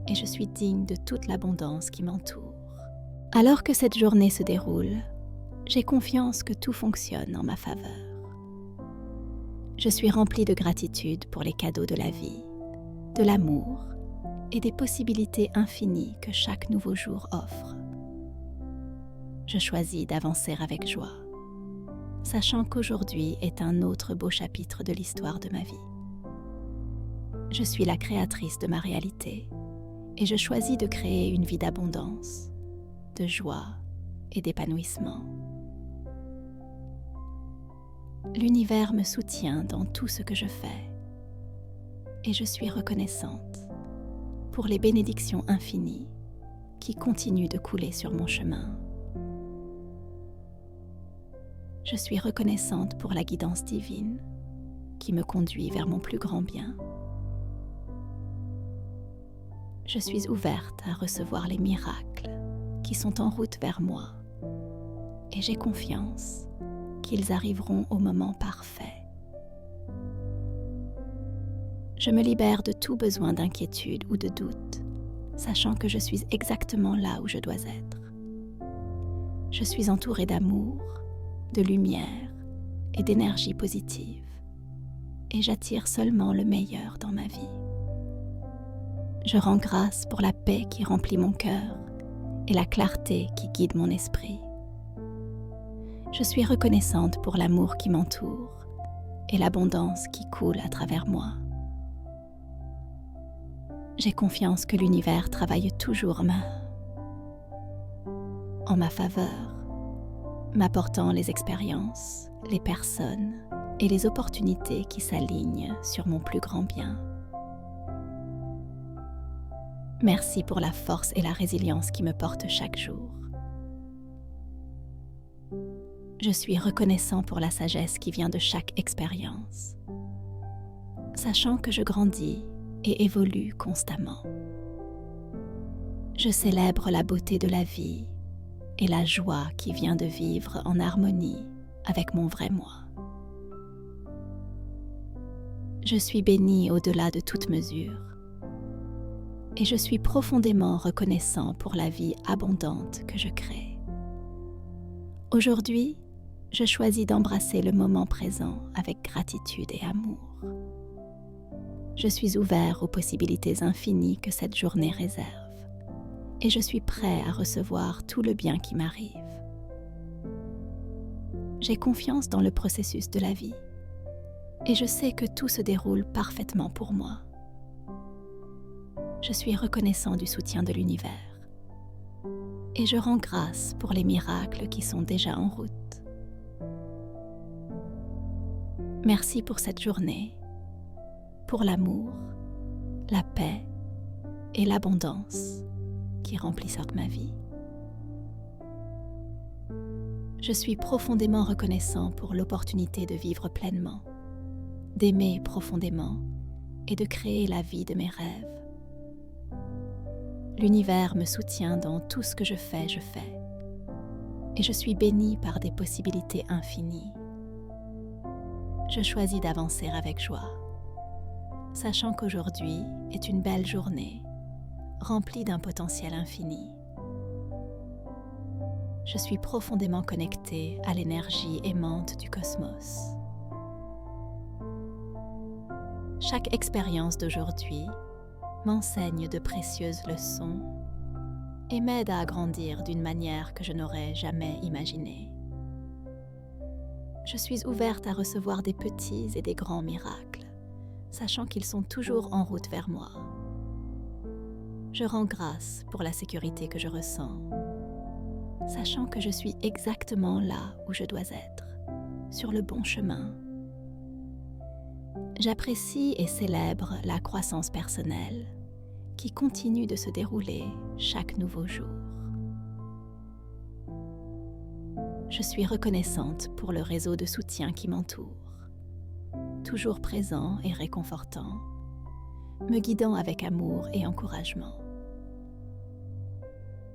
et je suis digne de toute l'abondance qui m'entoure. Alors que cette journée se déroule, j'ai confiance que tout fonctionne en ma faveur. Je suis remplie de gratitude pour les cadeaux de la vie, de l'amour et des possibilités infinies que chaque nouveau jour offre. Je choisis d'avancer avec joie, sachant qu'aujourd'hui est un autre beau chapitre de l'histoire de ma vie. Je suis la créatrice de ma réalité et je choisis de créer une vie d'abondance, de joie et d'épanouissement. L'univers me soutient dans tout ce que je fais et je suis reconnaissante pour les bénédictions infinies qui continuent de couler sur mon chemin. Je suis reconnaissante pour la guidance divine qui me conduit vers mon plus grand bien. Je suis ouverte à recevoir les miracles qui sont en route vers moi et j'ai confiance qu'ils arriveront au moment parfait. Je me libère de tout besoin d'inquiétude ou de doute, sachant que je suis exactement là où je dois être. Je suis entourée d'amour, de lumière et d'énergie positive, et j'attire seulement le meilleur dans ma vie. Je rends grâce pour la paix qui remplit mon cœur et la clarté qui guide mon esprit. Je suis reconnaissante pour l'amour qui m'entoure et l'abondance qui coule à travers moi. J'ai confiance que l'univers travaille toujours en ma faveur, m'apportant les expériences, les personnes et les opportunités qui s'alignent sur mon plus grand bien. Merci pour la force et la résilience qui me portent chaque jour. Je suis reconnaissant pour la sagesse qui vient de chaque expérience, sachant que je grandis et évolue constamment. Je célèbre la beauté de la vie et la joie qui vient de vivre en harmonie avec mon vrai moi. Je suis bénie au-delà de toute mesure et je suis profondément reconnaissant pour la vie abondante que je crée. Aujourd'hui, je choisis d'embrasser le moment présent avec gratitude et amour. Je suis ouvert aux possibilités infinies que cette journée réserve et je suis prêt à recevoir tout le bien qui m'arrive. J'ai confiance dans le processus de la vie et je sais que tout se déroule parfaitement pour moi. Je suis reconnaissant du soutien de l'univers et je rends grâce pour les miracles qui sont déjà en route. Merci pour cette journée, pour l'amour, la paix et l'abondance qui remplissent ma vie. Je suis profondément reconnaissant pour l'opportunité de vivre pleinement, d'aimer profondément et de créer la vie de mes rêves. L'univers me soutient dans tout ce que je fais, et je suis bénie par des possibilités infinies. Je choisis d'avancer avec joie, sachant qu'aujourd'hui est une belle journée, remplie d'un potentiel infini. Je suis profondément connectée à l'énergie aimante du cosmos. Chaque expérience d'aujourd'hui m'enseigne de précieuses leçons et m'aide à grandir d'une manière que je n'aurais jamais imaginée. Je suis ouverte à recevoir des petits et des grands miracles, sachant qu'ils sont toujours en route vers moi. Je rends grâce pour la sécurité que je ressens, sachant que je suis exactement là où je dois être, sur le bon chemin. J'apprécie et célèbre la croissance personnelle qui continue de se dérouler chaque nouveau jour. Je suis reconnaissante pour le réseau de soutien qui m'entoure, toujours présent et réconfortant, me guidant avec amour et encouragement.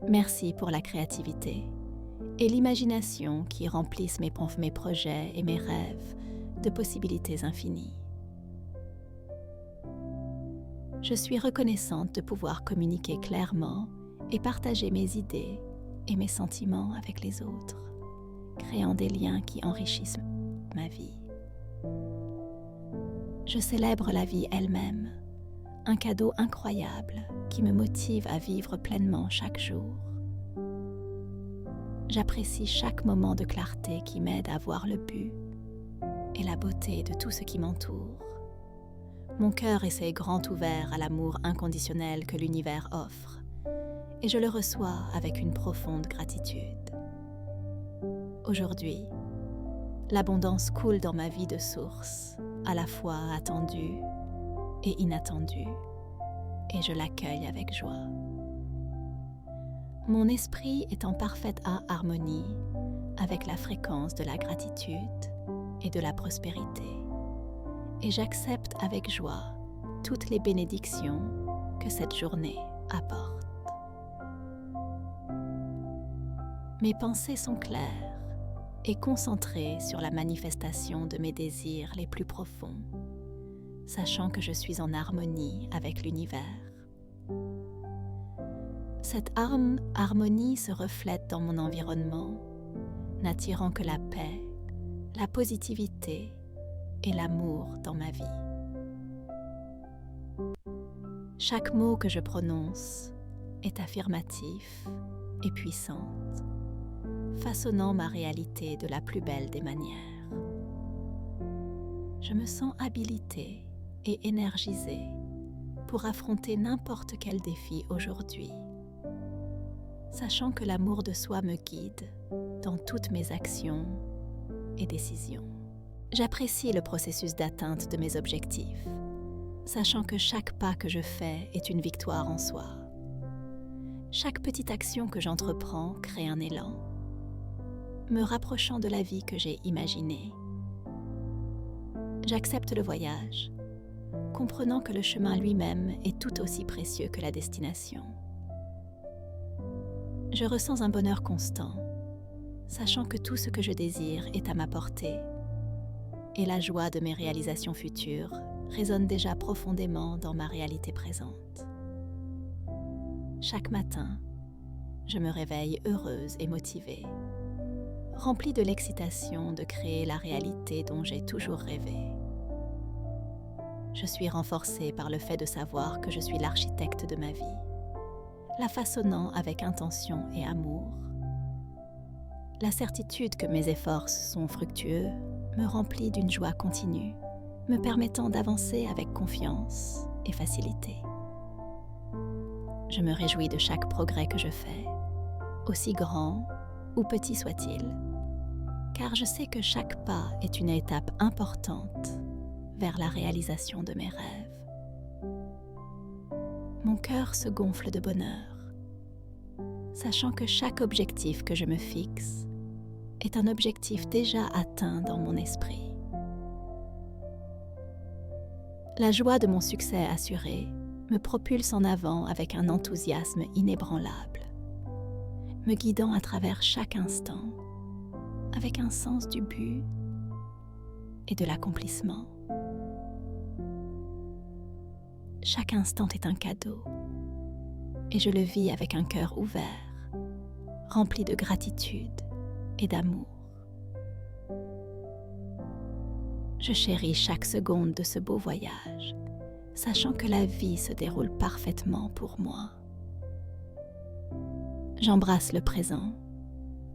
Merci pour la créativité et l'imagination qui remplissent mes projets et mes rêves de possibilités infinies. Je suis reconnaissante de pouvoir communiquer clairement et partager mes idées et mes sentiments avec les autres, créant des liens qui enrichissent ma vie. Je célèbre la vie elle-même, un cadeau incroyable qui me motive à vivre pleinement chaque jour. J'apprécie chaque moment de clarté qui m'aide à voir le but et la beauté de tout ce qui m'entoure. Mon cœur essaie grand ouvert à l'amour inconditionnel que l'univers offre, et je le reçois avec une profonde gratitude. Aujourd'hui, l'abondance coule dans ma vie de source, à la fois attendue et inattendue, et je l'accueille avec joie. Mon esprit est en parfaite harmonie avec la fréquence de la gratitude et de la prospérité, et j'accepte avec joie toutes les bénédictions que cette journée apporte. Mes pensées sont claires et concentrées sur la manifestation de mes désirs les plus profonds, sachant que je suis en harmonie avec l'univers. Cette harmonie se reflète dans mon environnement n'attirant que la paix, la positivité et l'amour dans ma vie. Chaque mot que je prononce est affirmatif et puissante, façonnant ma réalité de la plus belle des manières. Je me sens habilitée et énergisée pour affronter n'importe quel défi aujourd'hui, sachant que l'amour de soi me guide dans toutes mes actions et décisions. J'apprécie le processus d'atteinte de mes objectifs, sachant que chaque pas que je fais est une victoire en soi. Chaque petite action que j'entreprends crée un élan, me rapprochant de la vie que j'ai imaginée. J'accepte le voyage, comprenant que le chemin lui-même est tout aussi précieux que la destination. Je ressens un bonheur constant, sachant que tout ce que je désire est à ma portée, et la joie de mes réalisations futures résonne déjà profondément dans ma réalité présente. Chaque matin, je me réveille heureuse et motivée, remplie de l'excitation de créer la réalité dont j'ai toujours rêvé. Je suis renforcée par le fait de savoir que je suis l'architecte de ma vie, la façonnant avec intention et amour. La certitude que mes efforts sont fructueux me remplit d'une joie continue, me permettant d'avancer avec confiance et facilité. Je me réjouis de chaque progrès que je fais, aussi grand ou petit soit-il, car je sais que chaque pas est une étape importante vers la réalisation de mes rêves. Mon cœur se gonfle de bonheur, sachant que chaque objectif que je me fixe est un objectif déjà atteint dans mon esprit. La joie de mon succès assuré me propulse en avant avec un enthousiasme inébranlable, me guidant à travers chaque instant avec un sens du but et de l'accomplissement. Chaque instant est un cadeau et je le vis avec un cœur ouvert, rempli de gratitude et d'amour. Je chéris chaque seconde de ce beau voyage, sachant que la vie se déroule parfaitement pour moi. J'embrasse le présent,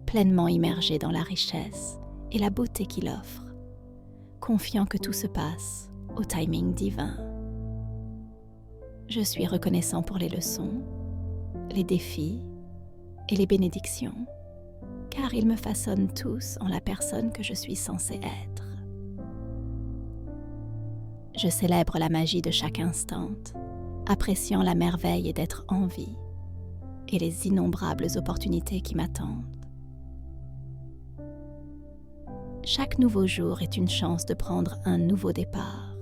pleinement immergé dans la richesse et la beauté qu'il offre, confiant que tout se passe au timing divin. Je suis reconnaissant pour les leçons, les défis et les bénédictions, car ils me façonnent tous en la personne que je suis censée être. Je célèbre la magie de chaque instant, appréciant la merveille d'être en vie et les innombrables opportunités qui m'attendent. Chaque nouveau jour est une chance de prendre un nouveau départ,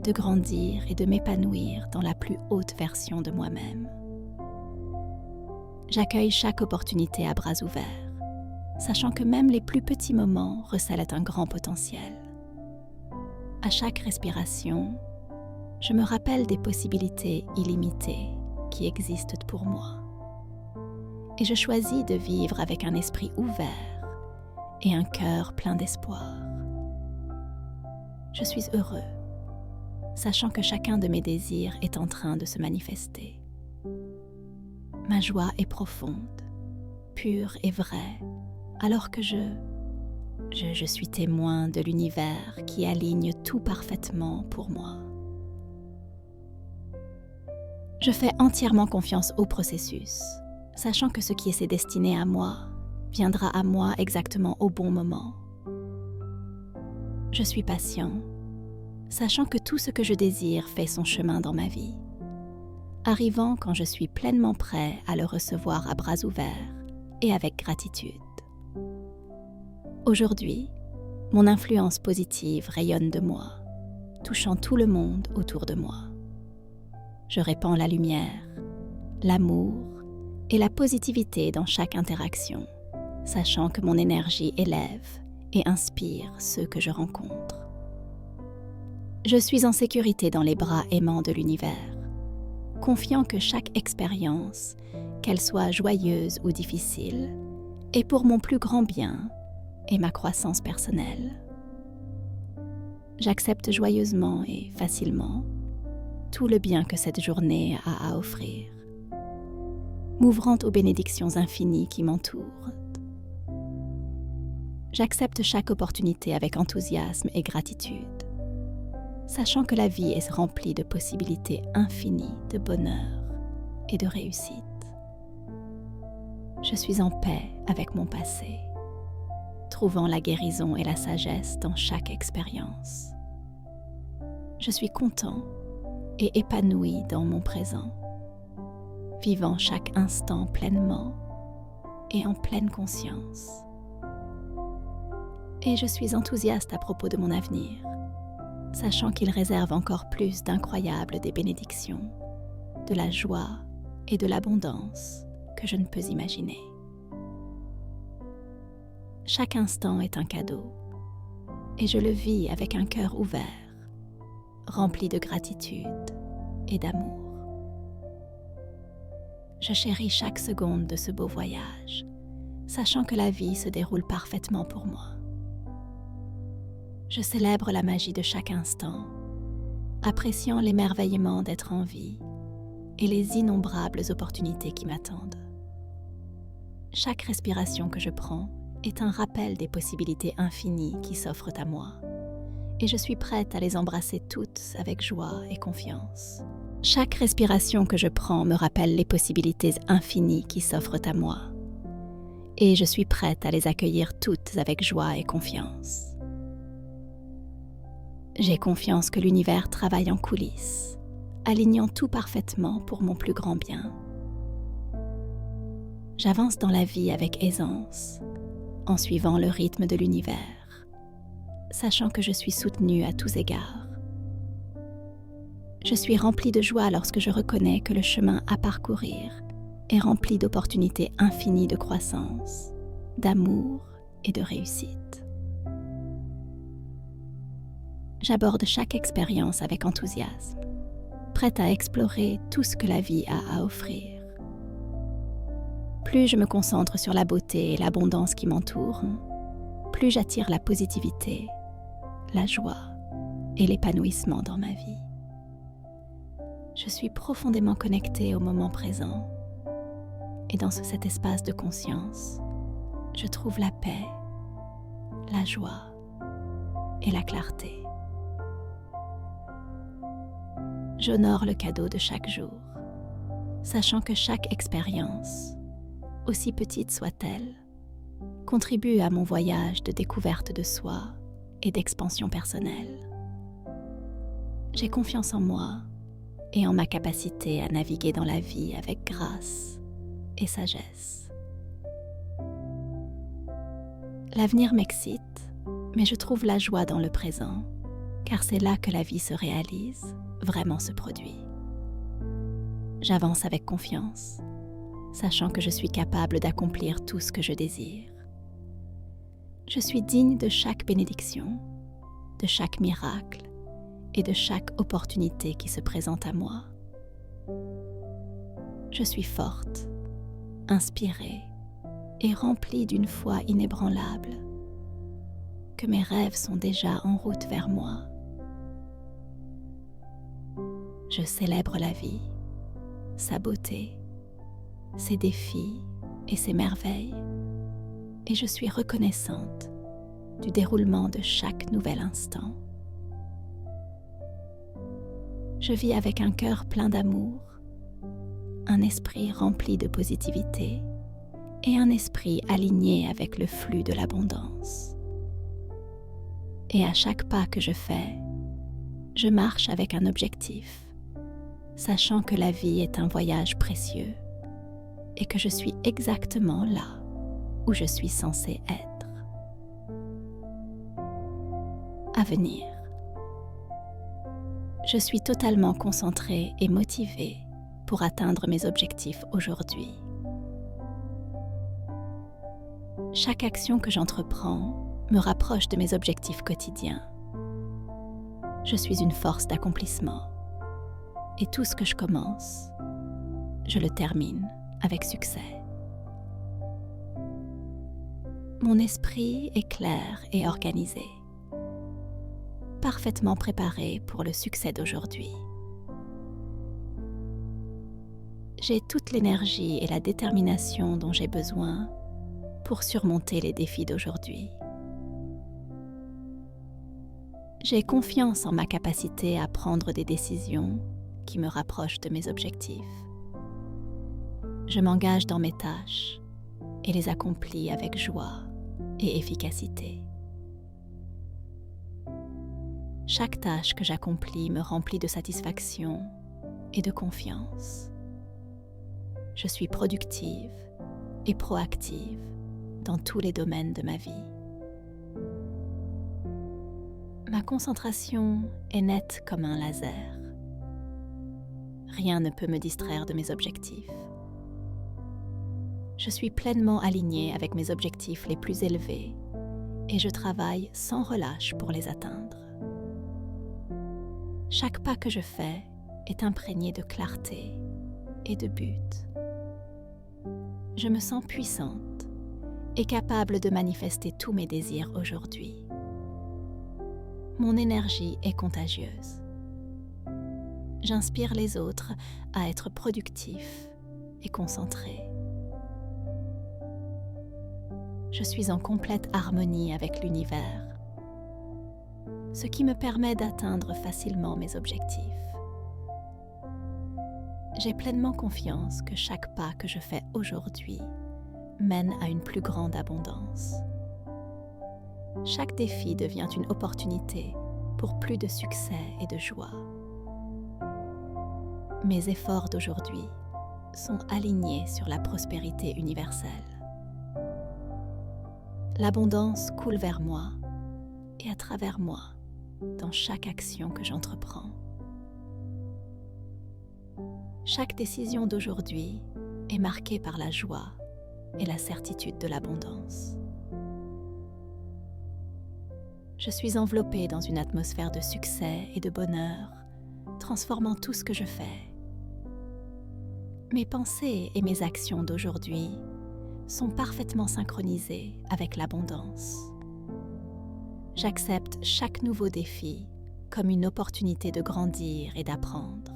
de grandir et de m'épanouir dans la plus haute version de moi-même. J'accueille chaque opportunité à bras ouverts, sachant que même les plus petits moments recèlent un grand potentiel. À chaque respiration, je me rappelle des possibilités illimitées qui existent pour moi. Et je choisis de vivre avec un esprit ouvert et un cœur plein d'espoir. Je suis heureux, sachant que chacun de mes désirs est en train de se manifester. Ma joie est profonde, pure et vraie, alors que je suis témoin de l'univers qui aligne tout parfaitement pour moi. Je fais entièrement confiance au processus, sachant que ce qui est destiné à moi viendra à moi exactement au bon moment. Je suis patient, sachant que tout ce que je désire fait son chemin dans ma vie, arrivant quand je suis pleinement prêt à le recevoir à bras ouverts et avec gratitude. Aujourd'hui, mon influence positive rayonne de moi, touchant tout le monde autour de moi. Je répands la lumière, l'amour et la positivité dans chaque interaction, sachant que mon énergie élève et inspire ceux que je rencontre. Je suis en sécurité dans les bras aimants de l'univers, confiant que chaque expérience, qu'elle soit joyeuse ou difficile, est pour mon plus grand bien et ma croissance personnelle. J'accepte joyeusement et facilement tout le bien que cette journée a à offrir, m'ouvrant aux bénédictions infinies qui m'entourent. J'accepte chaque opportunité avec enthousiasme et gratitude, sachant que la vie est remplie de possibilités infinies de bonheur et de réussite. Je suis en paix avec mon passé, trouvant la guérison et la sagesse dans chaque expérience. Je suis content et épanoui dans mon présent, vivant chaque instant pleinement et en pleine conscience. Et je suis enthousiaste à propos de mon avenir, sachant qu'il réserve encore plus d'incroyables des bénédictions, de la joie et de l'abondance que je ne peux imaginer. Chaque instant est un cadeau, et je le vis avec un cœur ouvert, rempli de gratitude et d'amour. Je chéris chaque seconde de ce beau voyage, sachant que la vie se déroule parfaitement pour moi. Je célèbre la magie de chaque instant, appréciant l'émerveillement d'être en vie et les innombrables opportunités qui m'attendent. Chaque respiration que je prends est un rappel des possibilités infinies qui s'offrent à moi, et je suis prête à les embrasser toutes avec joie et confiance. Chaque respiration que je prends me rappelle les possibilités infinies qui s'offrent à moi, et je suis prête à les accueillir toutes avec joie et confiance. J'ai confiance que l'univers travaille en coulisses, alignant tout parfaitement pour mon plus grand bien. J'avance dans la vie avec aisance, en suivant le rythme de l'univers, sachant que je suis soutenue à tous égards. Je suis remplie de joie lorsque je reconnais que le chemin à parcourir est rempli d'opportunités infinies de croissance, d'amour et de réussite. J'aborde chaque expérience avec enthousiasme, prête à explorer tout ce que la vie a à offrir. Plus je me concentre sur la beauté et l'abondance qui m'entourent, plus j'attire la positivité, la joie et l'épanouissement dans ma vie. Je suis profondément connectée au moment présent, et dans cet espace de conscience, je trouve la paix, la joie et la clarté. J'honore le cadeau de chaque jour, sachant que chaque expérience, aussi petite soit-elle, contribue à mon voyage de découverte de soi et d'expansion personnelle. J'ai confiance en moi et en ma capacité à naviguer dans la vie avec grâce et sagesse. L'avenir m'excite, mais je trouve la joie dans le présent, car c'est là que la vie se réalise, vraiment se produit. J'avance avec confiance, sachant que je suis capable d'accomplir tout ce que je désire. Je suis digne de chaque bénédiction, de chaque miracle et de chaque opportunité qui se présente à moi. Je suis forte, inspirée et remplie d'une foi inébranlable, que mes rêves sont déjà en route vers moi. Je célèbre la vie, sa beauté, ses défis et ses merveilles, et je suis reconnaissante du déroulement de chaque nouvel instant. Je vis avec un cœur plein d'amour, un esprit rempli de positivité et un esprit aligné avec le flux de l'abondance. Et à chaque pas que je fais, je marche avec un objectif, sachant que la vie est un voyage précieux et que je suis exactement là où je suis censée être. Avenir. Je suis totalement concentrée et motivée pour atteindre mes objectifs aujourd'hui. Chaque action que j'entreprends me rapproche de mes objectifs quotidiens. Je suis une force d'accomplissement et tout ce que je commence, je le termine avec succès. Mon esprit est clair et organisé, parfaitement préparé pour le succès d'aujourd'hui. J'ai toute l'énergie et la détermination dont j'ai besoin pour surmonter les défis d'aujourd'hui. J'ai confiance en ma capacité à prendre des décisions qui me rapprochent de mes objectifs. Je m'engage dans mes tâches et les accomplis avec joie et efficacité. Chaque tâche que j'accomplis me remplit de satisfaction et de confiance. Je suis productive et proactive dans tous les domaines de ma vie. Ma concentration est nette comme un laser. Rien ne peut me distraire de mes objectifs. Je suis pleinement alignée avec mes objectifs les plus élevés et je travaille sans relâche pour les atteindre. Chaque pas que je fais est imprégné de clarté et de but. Je me sens puissante et capable de manifester tous mes désirs aujourd'hui. Mon énergie est contagieuse. J'inspire les autres à être productifs et concentrés. Je suis en complète harmonie avec l'univers, ce qui me permet d'atteindre facilement mes objectifs. J'ai pleinement confiance que chaque pas que je fais aujourd'hui mène à une plus grande abondance. Chaque défi devient une opportunité pour plus de succès et de joie. Mes efforts d'aujourd'hui sont alignés sur la prospérité universelle. L'abondance coule vers moi et à travers moi dans chaque action que j'entreprends. Chaque décision d'aujourd'hui est marquée par la joie et la certitude de l'abondance. Je suis enveloppée dans une atmosphère de succès et de bonheur, transformant tout ce que je fais. Mes pensées et mes actions d'aujourd'hui sont parfaitement synchronisées avec l'abondance. J'accepte chaque nouveau défi comme une opportunité de grandir et d'apprendre.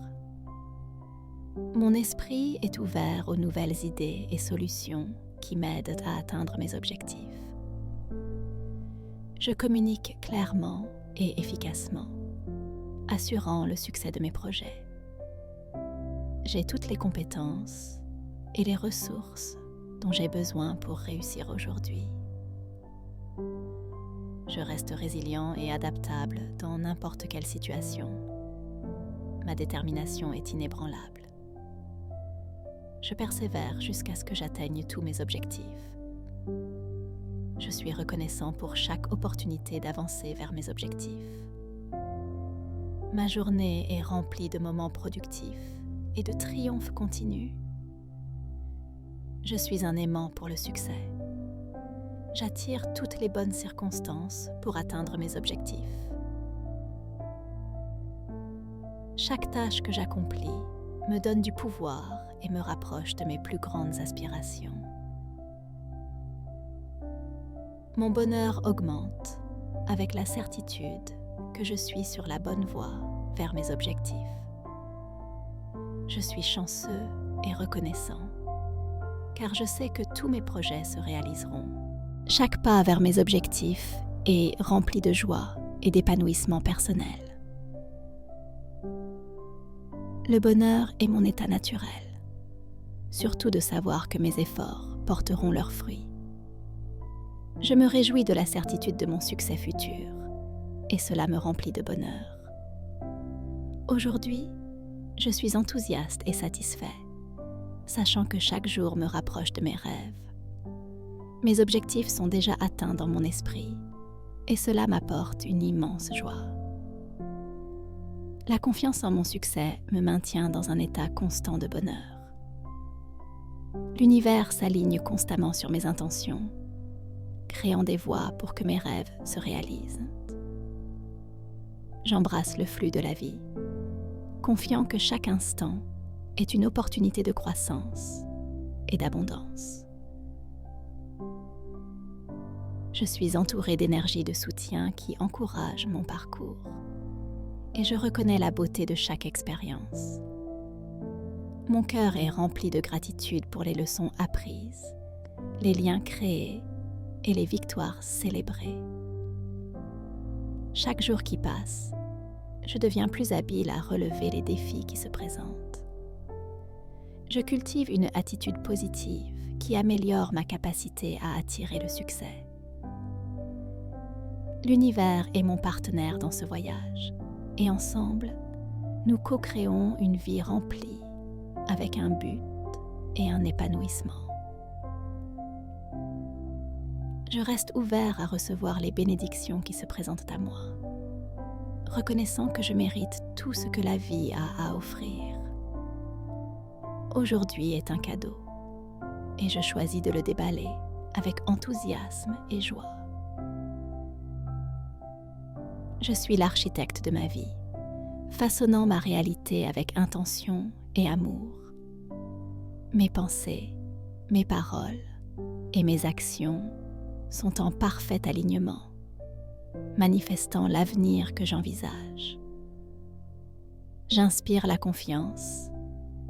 Mon esprit est ouvert aux nouvelles idées et solutions qui m'aident à atteindre mes objectifs. Je communique clairement et efficacement, assurant le succès de mes projets. J'ai toutes les compétences et les ressources dont j'ai besoin pour réussir aujourd'hui. Je reste résilient et adaptable dans n'importe quelle situation. Ma détermination est inébranlable. Je persévère jusqu'à ce que j'atteigne tous mes objectifs. Je suis reconnaissant pour chaque opportunité d'avancer vers mes objectifs. Ma journée est remplie de moments productifs et de triomphes continus. Je suis un aimant pour le succès. J'attire toutes les bonnes circonstances pour atteindre mes objectifs. Chaque tâche que j'accomplis me donne du pouvoir et me rapproche de mes plus grandes aspirations. Mon bonheur augmente avec la certitude que je suis sur la bonne voie vers mes objectifs. Je suis chanceux et reconnaissant, car je sais que tous mes projets se réaliseront. Chaque pas vers mes objectifs est rempli de joie et d'épanouissement personnel. Le bonheur est mon état naturel, surtout de savoir que mes efforts porteront leurs fruits. Je me réjouis de la certitude de mon succès futur, et cela me remplit de bonheur. Aujourd'hui, je suis enthousiaste et satisfait, sachant que chaque jour me rapproche de mes rêves. Mes objectifs sont déjà atteints dans mon esprit, et cela m'apporte une immense joie. La confiance en mon succès me maintient dans un état constant de bonheur. L'univers s'aligne constamment sur mes intentions, créant des voies pour que mes rêves se réalisent. J'embrasse le flux de la vie, confiant que chaque instant est une opportunité de croissance et d'abondance. Je suis entourée d'énergie de soutien qui encourage mon parcours et je reconnais la beauté de chaque expérience. Mon cœur est rempli de gratitude pour les leçons apprises, les liens créés et les victoires célébrées. Chaque jour qui passe, je deviens plus habile à relever les défis qui se présentent. Je cultive une attitude positive qui améliore ma capacité à attirer le succès. L'univers est mon partenaire dans ce voyage et ensemble, nous co-créons une vie remplie avec un but et un épanouissement. Je reste ouvert à recevoir les bénédictions qui se présentent à moi, reconnaissant que je mérite tout ce que la vie a à offrir. Aujourd'hui est un cadeau et je choisis de le déballer avec enthousiasme et joie. Je suis l'architecte de ma vie, façonnant ma réalité avec intention et amour. Mes pensées, mes paroles et mes actions sont en parfait alignement, manifestant l'avenir que j'envisage. J'inspire la confiance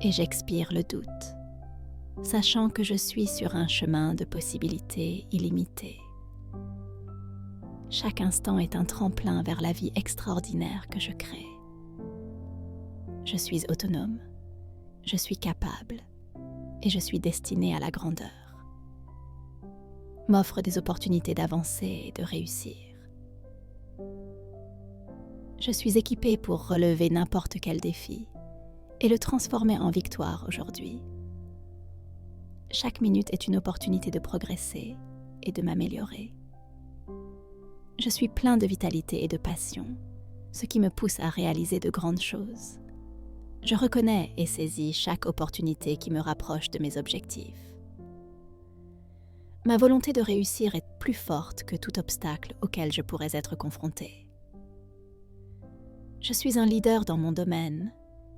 et j'expire le doute, sachant que je suis sur un chemin de possibilités illimitées. Chaque instant est un tremplin vers la vie extraordinaire que je crée. Je suis autonome, je suis capable et je suis destinée à la grandeur. M'offre des opportunités d'avancer et de réussir. Je suis équipée pour relever n'importe quel défi et le transformer en victoire aujourd'hui. Chaque minute est une opportunité de progresser et de m'améliorer. Je suis plein de vitalité et de passion, ce qui me pousse à réaliser de grandes choses. Je reconnais et saisis chaque opportunité qui me rapproche de mes objectifs. Ma volonté de réussir est plus forte que tout obstacle auquel je pourrais être confrontée. Je suis un leader dans mon domaine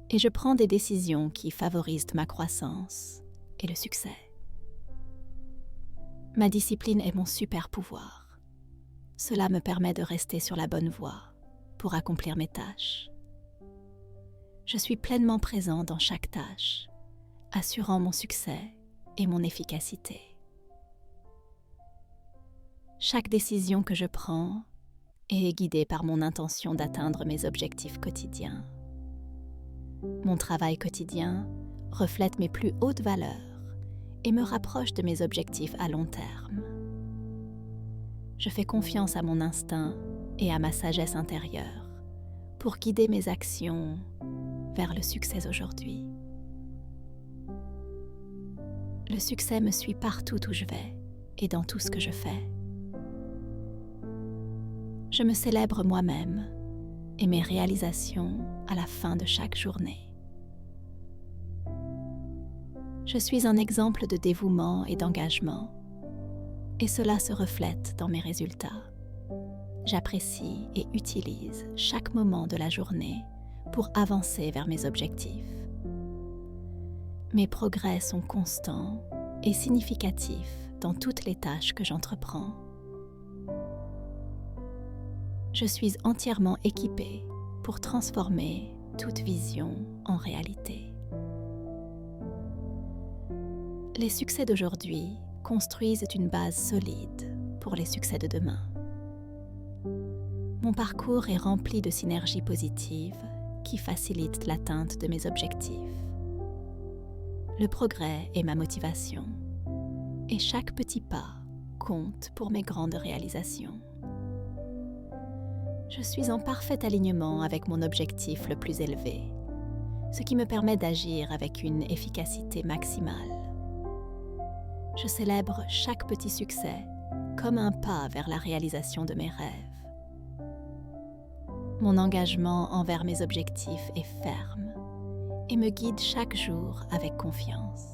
et je prends des décisions qui favorisent ma croissance et le succès. Ma discipline est mon super pouvoir. Cela me permet de rester sur la bonne voie pour accomplir mes tâches. Je suis pleinement présent dans chaque tâche, assurant mon succès et mon efficacité. Chaque décision que je prends est guidée par mon intention d'atteindre mes objectifs quotidiens. Mon travail quotidien reflète mes plus hautes valeurs et me rapproche de mes objectifs à long terme. Je fais confiance à mon instinct et à ma sagesse intérieure pour guider mes actions vers le succès aujourd'hui. Le succès me suit partout où je vais et dans tout ce que je fais. Je me célèbre moi-même et mes réalisations à la fin de chaque journée. Je suis un exemple de dévouement et d'engagement, et cela se reflète dans mes résultats. J'apprécie et utilise chaque moment de la journée pour avancer vers mes objectifs. Mes progrès sont constants et significatifs dans toutes les tâches que j'entreprends. Je suis entièrement équipée pour transformer toute vision en réalité. Les succès d'aujourd'hui construisent une base solide pour les succès de demain. Mon parcours est rempli de synergies positives qui facilitent l'atteinte de mes objectifs. Le progrès est ma motivation et chaque petit pas compte pour mes grandes réalisations. Je suis en parfait alignement avec mon objectif le plus élevé, ce qui me permet d'agir avec une efficacité maximale. Je célèbre chaque petit succès comme un pas vers la réalisation de mes rêves. Mon engagement envers mes objectifs est ferme et me guide chaque jour avec confiance.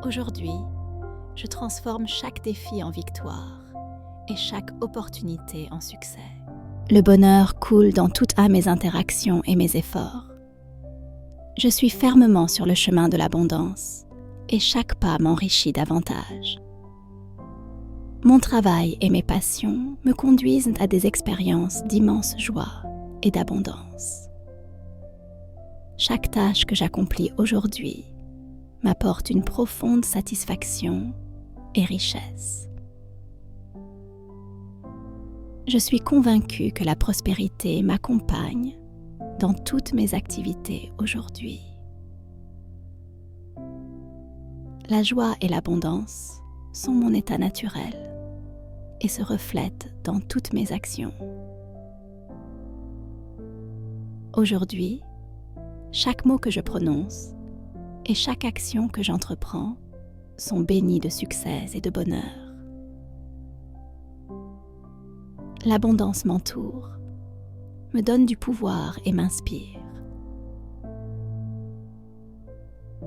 Aujourd'hui, je transforme chaque défi en victoire et chaque opportunité en succès. Le bonheur coule dans toutes mes interactions et mes efforts. Je suis fermement sur le chemin de l'abondance et chaque pas m'enrichit davantage. Mon travail et mes passions me conduisent à des expériences d'immense joie et d'abondance. Chaque tâche que j'accomplis aujourd'hui m'apporte une profonde satisfaction et richesse. Je suis convaincue que la prospérité m'accompagne dans toutes mes activités aujourd'hui. La joie et l'abondance sont mon état naturel et se reflètent dans toutes mes actions. Aujourd'hui, chaque mot que je prononce et chaque action que j'entreprends sont bénis de succès et de bonheur. L'abondance m'entoure, me donne du pouvoir et m'inspire.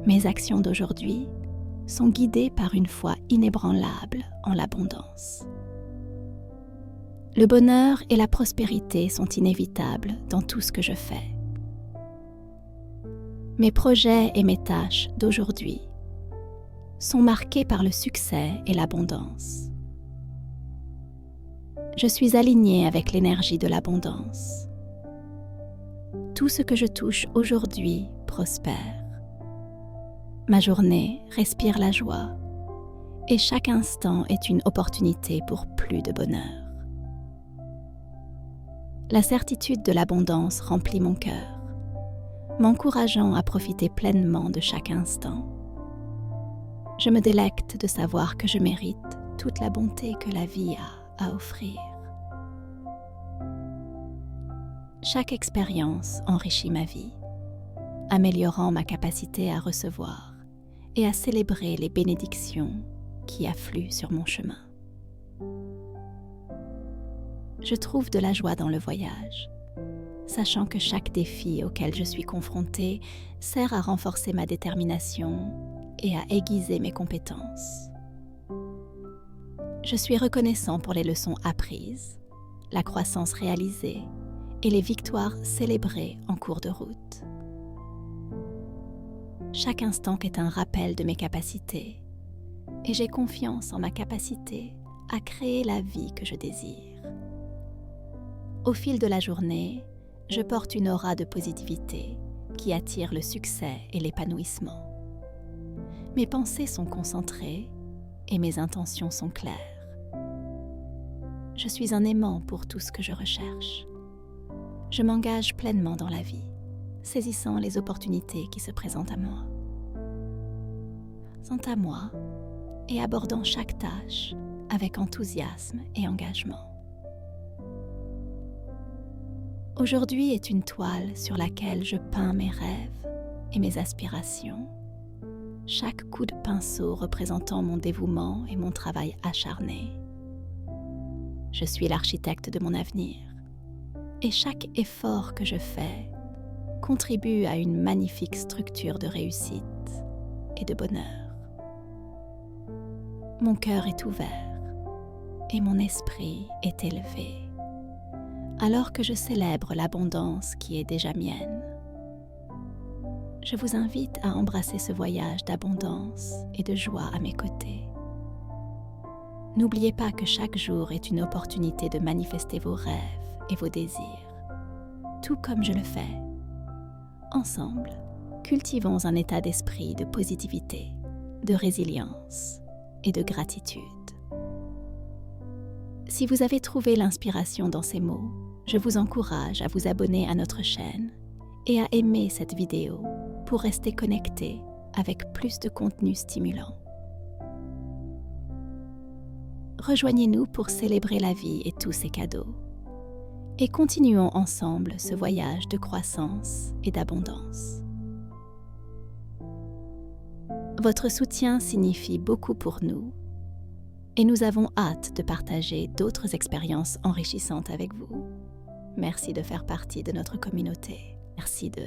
Mes actions d'aujourd'hui sont guidées par une foi inébranlable en l'abondance. Le bonheur et la prospérité sont inévitables dans tout ce que je fais. Mes projets et mes tâches d'aujourd'hui sont marqués par le succès et l'abondance. Je suis alignée avec l'énergie de l'abondance. Tout ce que je touche aujourd'hui prospère. Ma journée respire la joie et chaque instant est une opportunité pour plus de bonheur. La certitude de l'abondance remplit mon cœur, m'encourageant à profiter pleinement de chaque instant. Je me délecte de savoir que je mérite toute la bonté que la vie a à offrir. Chaque expérience enrichit ma vie, améliorant ma capacité à recevoir et à célébrer les bénédictions qui affluent sur mon chemin. Je trouve de la joie dans le voyage, sachant que chaque défi auquel je suis confrontée sert à renforcer ma détermination et à aiguiser mes compétences. Je suis reconnaissant pour les leçons apprises, la croissance réalisée et les victoires célébrées en cours de route. Chaque instant est un rappel de mes capacités et j'ai confiance en ma capacité à créer la vie que je désire. Au fil de la journée, je porte une aura de positivité qui attire le succès et l'épanouissement. Mes pensées sont concentrées et mes intentions sont claires. Je suis un aimant pour tout ce que je recherche. Je m'engage pleinement dans la vie, saisissant les opportunités qui se présentent à moi. Sont à moi et abordant chaque tâche avec enthousiasme et engagement. Aujourd'hui est une toile sur laquelle je peins mes rêves et mes aspirations, chaque coup de pinceau représentant mon dévouement et mon travail acharné. Je suis l'architecte de mon avenir et chaque effort que je fais contribue à une magnifique structure de réussite et de bonheur. Mon cœur est ouvert et mon esprit est élevé, alors que je célèbre l'abondance qui est déjà mienne. Je vous invite à embrasser ce voyage d'abondance et de joie à mes côtés. N'oubliez pas que chaque jour est une opportunité de manifester vos rêves et vos désirs, tout comme je le fais. Ensemble, cultivons un état d'esprit de positivité, de résilience et de gratitude. Si vous avez trouvé l'inspiration dans ces mots, je vous encourage à vous abonner à notre chaîne et à aimer cette vidéo pour rester connecté avec plus de contenu stimulant. Rejoignez-nous pour célébrer la vie et tous ses cadeaux. Et continuons ensemble ce voyage de croissance et d'abondance. Votre soutien signifie beaucoup pour nous et nous avons hâte de partager d'autres expériences enrichissantes avec vous. Merci de faire partie de notre communauté. Merci de